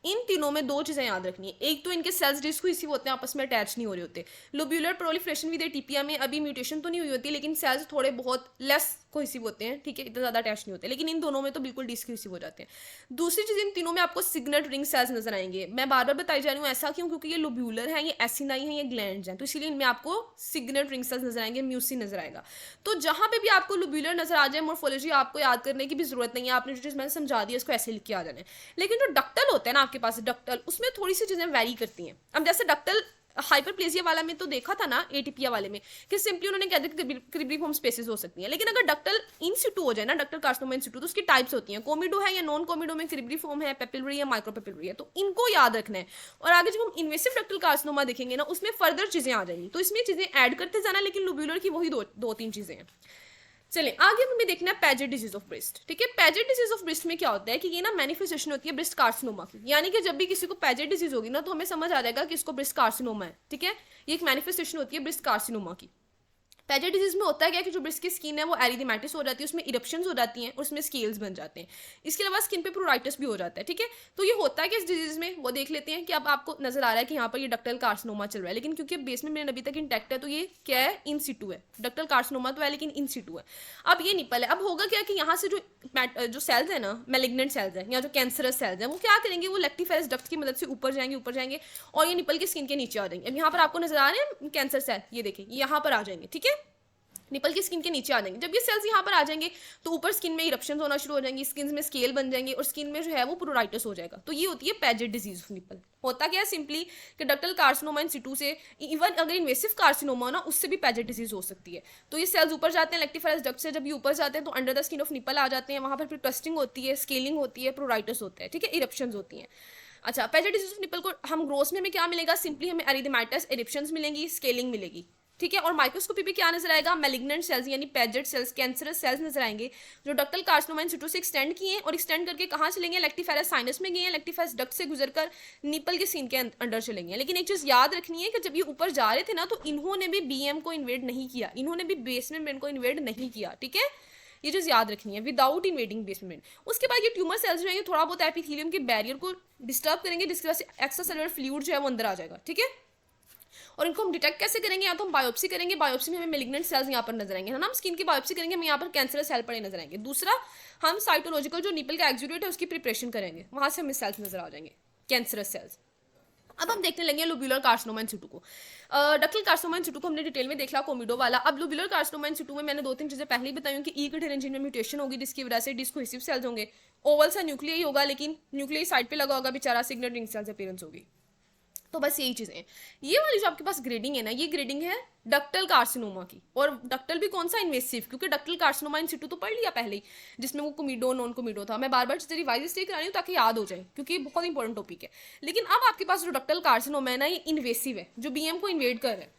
इन तीनों में दो चीजें याद रखनी है, एक तो इनके सेल्स डिस्कोहेसिव होते हैं, आपस में अटैच नहीं हो रहे होते। लोब्यूलर प्रोलिफरेशन विद एटीपिया में अभी म्यूटेशन तो नहीं हुई होती, लेकिन सेल्स थोड़े बहुत लेस कोहेसिव होते हैं, ठीक है, इतना ज्यादा अटैच नहीं होते, लेकिन इन दोनों में तो बिल्कुल डिस्कोहेसिव हो जाते हैं। दूसरी चीज, इन तीनों में आपको सिग्नल रिंग सेल्स नजर आएंगे। मैं बार बार बताई जा रही हूँ, ऐसा क्यों? क्योंकि ये लोब्यूलर है, ये एसिनाई है, ये ग्लैंड्स हैं, तो इसीलिए इनमें आपको सिग्नल रिंग सेल्स नजर आएंगे, म्यूसिन नजर आएगा। तो जहां पे भी आपको लोब्यूलर नजर आ जाए, मोर्फोलॉजी आपको याद करने की भी जरूरत नहीं है, आपने जो चीज मैंने समझा दी इसको ऐसे लिख के आ जाना है। लेकिन जो डक्टल होता है ना आपके पास, डक्टल, उसमें थोड़ी सी चीजें वैरी करती हैं। अब जैसे डक्टल हाइपरप्लेजिया वाला में तो देखा था ना, एटीपिया वाले में कि सिंपली उन्होंने कह दिया कि क्रिब्रिफॉर्म स्पेसिस हो सकती हैं, लेकिन अगर डक्टल इन सिटू हो जाए ना, डक्टल कार्सिनोमा इन सिटू, तो उसकी टाइप्स होती हैं, कोमिडो है या नॉन कोमिडो में क्रिब्रिफॉर्म है, पेपिलरी है, माइक्रोपेपिलरी है, तो इनको याद रखना है। और आगे जब हम इन्वेसिव डक्टल कार्सिनोमा देखेंगे ना, उसमें फर्दर चीजें आ जाएंगी, तो इसमें चीजें ऐड करते जाना, लेकिन लोब्यूलर की वही दो तीन चीजें हैं। चलिए आगे हमें देखना है पैजेट डिजीज ऑफ ब्रेस्ट, ठीक है। पैजेट डिजीज ऑफ ब्रेस्ट में क्या होता है कि ये ना मैनिफेस्टेशन होती है ब्रेस्ट कार्सिनोमा की, यानी कि जब भी किसी को पैजेट डिजीज होगी ना तो हमें समझ आ जाएगा कि इसको ब्रेस्ट कार्सिनोमा है, ठीक है। ये एक मैनिफेस्टेशन होती है ब्रेस्ट कार्सिनोमा की। पैजेट डिजीज में होता है क्या कि जो ब्रेस्ट की स्किन है वो एरिथेमेटिस हो जाती है, उसमें इरप्शंस हो जाती हैं, उसमें स्केल्स बन जाते हैं। इसके अलावा स्किन पे प्रोराइटिस भी हो जाता है, ठीक है। तो ये होता है कि इस डिजीज में वो देख लेते हैं कि अब आपको नजर आ रहा है कि यहाँ पर ये डक्टल कार्सिनोमा चल रहा है, लेकिन क्योंकि बेस में मेरे अभी तक इंटैक्ट है तो ये क्या है, इन सिटू है। डक्टल कार्सिनोमा तो है लेकिन इन सिटू है। अब ये निपल है, अब होगा क्या कि यहाँ से जो सेल्स है ना, मैलिग्नेंट सेल्स है या जो कैंसरस सेल्स है, वो क्या करेंगे, वो लेक्टिफेरस डक्ट की मदद से ऊपर जाएंगे और ये निपल के स्किन के नीचे आ जाएंगे। अब यहाँ पर आपको नजर आ रहे हैं कैंसर सेल, ये देखिए यहाँ पर आ जाएंगे, ठीक है। निपल की स्किन के नीचे आ जाएंगे। जब ये सेल्स यहाँ पर आ जाएंगे तो ऊपर स्किन में इरप्शंस होना शुरू हो जाएंगी, स्किन में स्केल बन जाएंगे और स्किन में जो है वो प्रोराइटिस हो जाएगा। तो ये होती है पैजेट डिजीज ऑफ निपल। होता क्या है सिंपली कि डक्टल कार्सिनोमा इन सिटू से, इवन अगर इन्वेसिव कार्सिनोमा ना, उससे भी पैजेट डिजीज हो सकती है। तो ये सेल्स ऊपर जाते हैं लेक्टिफेरस डक्ट से, जब ये ऊपर जाते हैं तो under the skin of nipple आ जाते हैं, वहाँ पर फिर ट्रस्टिंग होती है, स्केलिंग होती है, प्रोराइटिस होता है, ठीक है, इरप्शंस होती हैं। अच्छा, पैजेट डिजीज ऑफ निपल को हम ग्रोस में हमें क्या मिलेगा, सिंपली हमें एरिथेमाइटिस, इरप्शंस मिलेंगी, स्केलिंग मिलेगी, ठीक है। और माइक्रोस्कोपी पे क्या नजर आएगा, मैलिग्नेंट सेल्स यानी पैजेट सेल्स, कैंसरस सेल्स नजर आएंगे जो डक्टल कार्सिनोमा इन सिटू से एक्सटेंड किए हैं और एक्सटेंड करके कहाँ चलेंगे, लेक्टिफेरस साइनस में गए हैं, लेक्टिफेरस डक्ट से गुजरकर निपल के सीन के अंडर चलेंगे। लेकिन एक चीज याद रखनी है कि जब ये ऊपर जा रहे थे ना तो इन्होंने भी बीएम को इन्वेड नहीं किया, इन्होंने भी बेसमेंट मेम्ब्रेन को इन्वेड नहीं किया, ठीक है, ये चीज याद रखनी है, विदाउट इन्वेडिंग बेसमेंट। उसके बाद ये ट्यूमर सेल्स जो है थोड़ा बहुत एपिथेलियम के बैरियर को डिस्टर्ब करेंगे, जिसकी वजह से एक्स्ट्रा सेलुलर फ्लूइड जो है वो अंदर आ जाएगा, ठीक है। और इनको हम डिटेक्ट कैसे करेंगे, या तो हम बायोप्सी करेंगे, बायोप्सी में हमें मेलिग्नेंट सेल्स यहाँ पर नजर आएंगे, है ना, हम स्किन की बायोप्सी करेंगे, हमें यहाँ पर कैंसरस सेल पड़े नजर आएंगे। दूसरा, हम साइटोलॉजिकल जो निपल का एक्सुडेट है उसकी प्रिपरेशन करेंगे, वहां से हमें सेल्स नजर आ जाएंगे, कैंसरस सेल्स। अब हम देखने लगे लोब्यूलर कार्सिनोमा इन सिटू को। डक्टल कार्सिनोमा इन सिटू को हमने डिटेल में देखा कोमिडो वाला। अब लोब्यूलर कार्सिनोमा इन सिटू में मैंने 2-3 चीजें पहले ही बताई कि ई कटेरेंजिन में म्यूटेशन होगी जिसकी वजह से डिस्कोहेसिव सेल्स होंगे, ओवल सा न्यूक्लियर होगा लेकिन न्यूक्लियर साइड पे लगा होगा बेचारा, सिग्नल रिंग सेल्स अपीयरेंस होगी। तो बस यही चीजें हैं। ये वाली जो आपके पास ग्रेडिंग है ना, ये ग्रेडिंग है डक्टल कार्सिनोमा की। और डक्टल भी कौन सा, इन्वेसिव, क्योंकि डक्टल कार्सिनोमा इन सिटू तो पढ़ लिया पहले ही, जिसमें वो कोमिडो नॉन कोमिडो था। मैं बार बार चीजें रिवाइज इसलिए करा रही हूँ ताकि याद हो जाए, क्योंकि ये बहुत इंपॉर्टेंट टॉपिक है। लेकिन अब आपके पास जो डक्टल कार्सिनोमा है ना, ये इन्वेसिव है, जो बीएम को इन्वेड कर रहा है।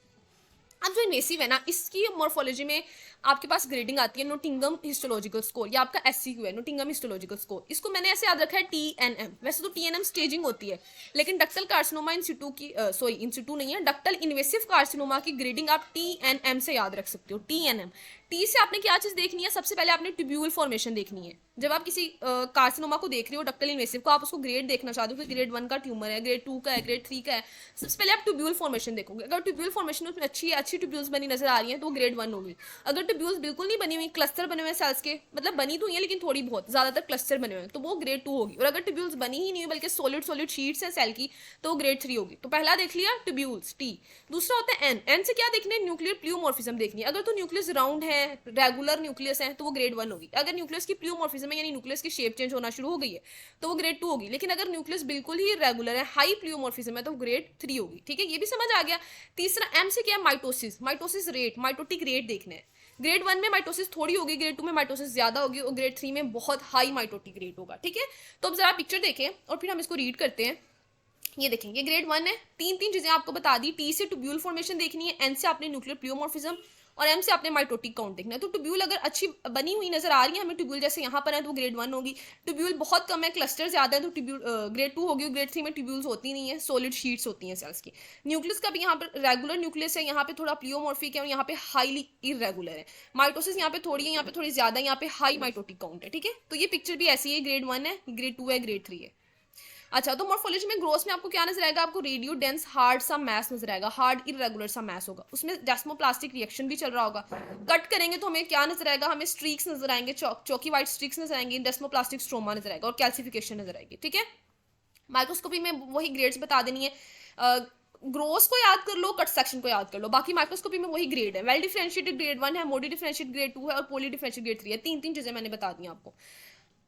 अब जो इन्वेसिव है ना, इसकी मॉर्फोलॉजी में आपके पास ग्रेडिंग आती है नोटिंगम हिस्टोलॉजिकल स्कोर, या आपका एससीक्यू है, नोटिंगम हिस्टोलॉजिकल स्कोर। इसको मैंने ऐसे याद रखा है टीएनएम। वैसे तो टीएनएम स्टेजिंग होती है, लेकिन डक्टल कार्सिनोमा इन सिटू की सॉरी इन सिटू नहीं है, डक्टल इन्वेसिव कार्सिनोमा की ग्रेडिंग आप टीएनएम से याद रख सकते हो। टीएनएम, टी से आपने क्या चीज देखनी है, सबसे पहले आपने ट्यूब्यूल फॉर्मेशन देखनी है। जब आप किसी कार्सिनोमा को देख रहे हो डक्टल इन्वेसिव को, आप उसको ग्रेड देखना चाहते हो कि ग्रेड 1 का ट्यूमर है, ग्रेड 2 का है, ग्रेड 3 का है, सबसे पहले आप ट्यूब्यूल फॉर्मेशन देखोगे। अगर ट्यूब्यूल फॉर्मेशन उसमें अच्छी है, अच्छी ट्यूब्यूल्स बनी नजर आ रही है तो ग्रेड 1 होगी। अगर ट्यूब्यूल्स बिल्कुल नहीं बनी हुई, क्लस्टर बने हुए सेल्स के, मतलब बनी तो हुई है लेकिन थोड़ी बहुत, ज्यादातर क्लस्टर बने हुए हैं, तो वो ग्रेड 2 होगी। और अगर ट्यूब्यूल्स बनी ही नहीं हुई बल्कि सॉलिड सॉलिड शीट्स हैं सेल की, तो वो ग्रेड 3 होगी। तो पहला देख लिया ट्यूब्यूल्स, टी। दूसरा होता है एन। एन से क्या देखना है, न्यूक्लियर प्लियोमॉर्फिज्म देखनी है। अगर तो न्यूक्लियस राउंड है, रेगुलर न्यूक्लियस है, तो वो ग्रेड 1 होगी। अगर न्यूक्लियस की प्लियोमॉर्फिज्म है यानी न्यूक्लियस की शेप चेंज होना शुरू हो गई है, तो वो ग्रेड 2 होगी। लेकिन अगर न्यूक्लियस बिल्कुल ही रेगुलर है, हाई प्लियोमॉर्फिज्म है, तो ग्रेड 3 होगी, ठीक है, ये भी समझ आ गया। तीसरा एम से क्या है, mitosis. Mitosis rate, mitotic rate देखना है। ग्रेड 1 में माइटोसिस थोड़ी होगी, ग्रेड 2 में माइटोसिस ज्यादा होगी और ग्रेड 3 में बहुत हाई माइटोटिक रेट होगा, ठीक है। तो अब जरा पिक्चर देखें और फिर हम इसको रीड करते हैं। ये देखें, ये ग्रेड 1 है। तीन चीजें आपको बता दी। टी से ट्यूब्यूल फॉर्मेशन देखनी है, एन से आपने न्यूक्लियर प्लियोमॉर्फिज्म और एम से आपने माइटोटिक काउंट देखना है। तो ट्यूब्यूल अगर अच्छी बनी हुई नजर आ रही है हमें, ट्यूब्यूल जैसे यहाँ पर है, तो ग्रेड 1 होगी। ट्यूब्यूल बहुत कम है, क्लस्टर ज्यादा है, तो ट्यूब्यूल ग्रेड 2 होगी। ग्रेड 3 में ट्यूब्यूल्स होती नहीं है, सॉलिड शीट्स होती हैं सेल्स की। न्यूक्लियस का भी यहाँ पर रेगुलर न्यूक्लियस है, यहाँ पे थोड़ा प्लियोमॉर्फिक है और यहाँ पे हाईली इरेगुलर है। माइटोसिस यहाँ पे थोड़ी है, यहाँ पे थोड़ी ज्यादा है, यहाँ पे हाई माइटोटिक काउंट है, ठीक है। तो ये पिक्चर भी ऐसी है, ग्रेड 1 है, ग्रेड 2 है, ग्रेड 3 है। अच्छा, तो मॉर्फोलॉजी में ग्रोथ में आपको क्या नजर आएगा, आपको रेडियो डेंस हार्ड सा मैस नजर आएगा, हार्ड इरेगुलर सा मैस होगा, उसमें डेस्मोप्लास्टिक रिएक्शन भी चल रहा होगा। कट करेंगे तो हमें क्या नजर आएगा, हमें स्ट्रीक्स नजर आएंगे, चौकी वाइट स्ट्रीक्स नजर आएंगे, डेस्मोप्लास्टिक स्ट्रोमा नजर आएगा और कैल्सिफिकेशन नजर आएगी, ठीक है। माइक्रोस्कोपी में वही ग्रेड्स बता देनी है। ग्रोस को याद कर लो, कट सेक्शन को याद कर लो, बाकी माइक्रोस्कोपी में वही ग्रेड है। वेल डिफरेंशिएटेड ग्रेड 1 है, मोडी डिफरेंशिएटेड ग्रेड 2 है और पॉली डिफरेंशिएटेड ग्रेड 3 है। तीन चीजें मैंने बता दी आपको।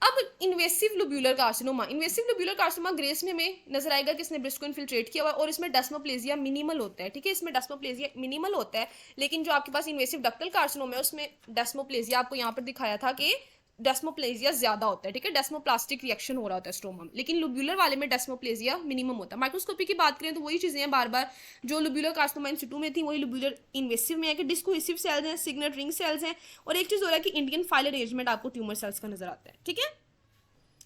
अब invasive lobular carcinoma, invasive lobular carcinoma grace में हमें नजर आएगा कि इसने ब्रेस्ट को इन्फिल्ट्रेट किया हुआ है और इसमें डेस्मोप्लेजिया मिनिमल होता है, ठीक है, इसमें डेस्मोप्लेजिया मिनिमल होता है। लेकिन जो आपके पास इन्वेसिव डक्टल कार्सिनोमा है उसमें डेस्मोप्लेजिया आपको यहाँ पर दिखाया था कि डेस्मोप्लेजिया ज्यादा होता है, ठीक है, डेस्मोप्लास्टिक रिएक्शन हो रहा होता है स्ट्रोमा में। लेकिन लोब्यूलर वाले में डेस्मोप्लेजिया मिनिमम होता है। माइक्रोस्कोपी की बात करें तो वही चीजें हैं बार बार जो लोब्यूलर कार्सिनोमा इन सिटू में थी, वही लोब्यूलर इन्वेसिव में है कि डिस्कोहेसिव सेल्स हैं, सिग्नल रिंग सेल्स हैं। और एक चीज हो रहा है कि इंडियन फाइल अरेंजमेंट आपको ट्यूमर सेल्स का नजर आता है, ठीक है।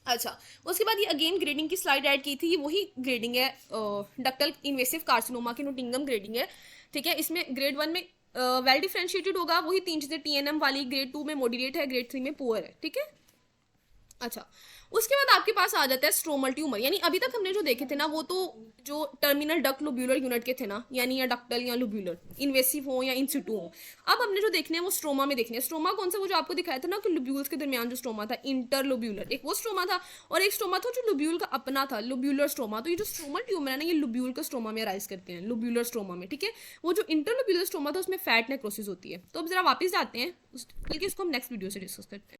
अच्छा, उसके बाद ये अगेन ग्रेडिंग की स्लाइड ऐड की थी, वही ग्रेडिंग है डक्टल इन्वेसिव कार्सिनोमा की नोटिंगम ग्रेडिंग है, ठीक है। इसमें ग्रेड 1 में वेल डिफरेंशिएटेड होगा, वही तीन चीजें टीएनएम वाली, ग्रेड 2 में मॉडरेट है, ग्रेड 3 में पुअर है, ठीक है। अच्छा, उसके बाद आपके पास आ जाता है स्ट्रोमल ट्यूमर। यानी अभी तक हमने जो देखे थे ना, वो तो जो टर्मिनल डक्ट लोब्यूलर यूनिट के थे ना, यानी या डक्टल या लोब्यूलर, इन्वेसिव हो या इन सिटू हो। अब हमने जो देखने हैं वो स्ट्रोमा में देखने हैं। स्ट्रोमा कौन सा, वो जो आपको दिखाया था ना कि लोब्यूल्स के दरमियान जो स्ट्रोमा था, इंटरलोब्यूलर, एक वो स्ट्रोमा था, और एक स्ट्रोमा था जो लोब्यूल का अपना था, लोब्यूलर स्ट्रोमा। तो ये जो स्ट्रोमल ट्यूमर है ना, ये लोब्यूल का स्ट्रोमा में अराइज करते हैं, लोब्यूलर स्ट्रोमा में, ठीक है। वो जो इंटरलोब्यूलर स्ट्रोमा था उसमें फैट नेक्रोसिस होती है। तो अब जरा वापस जाते हैं, बल्कि इसको हम नेक्स्ट वीडियो से डिस्कस करते हैं।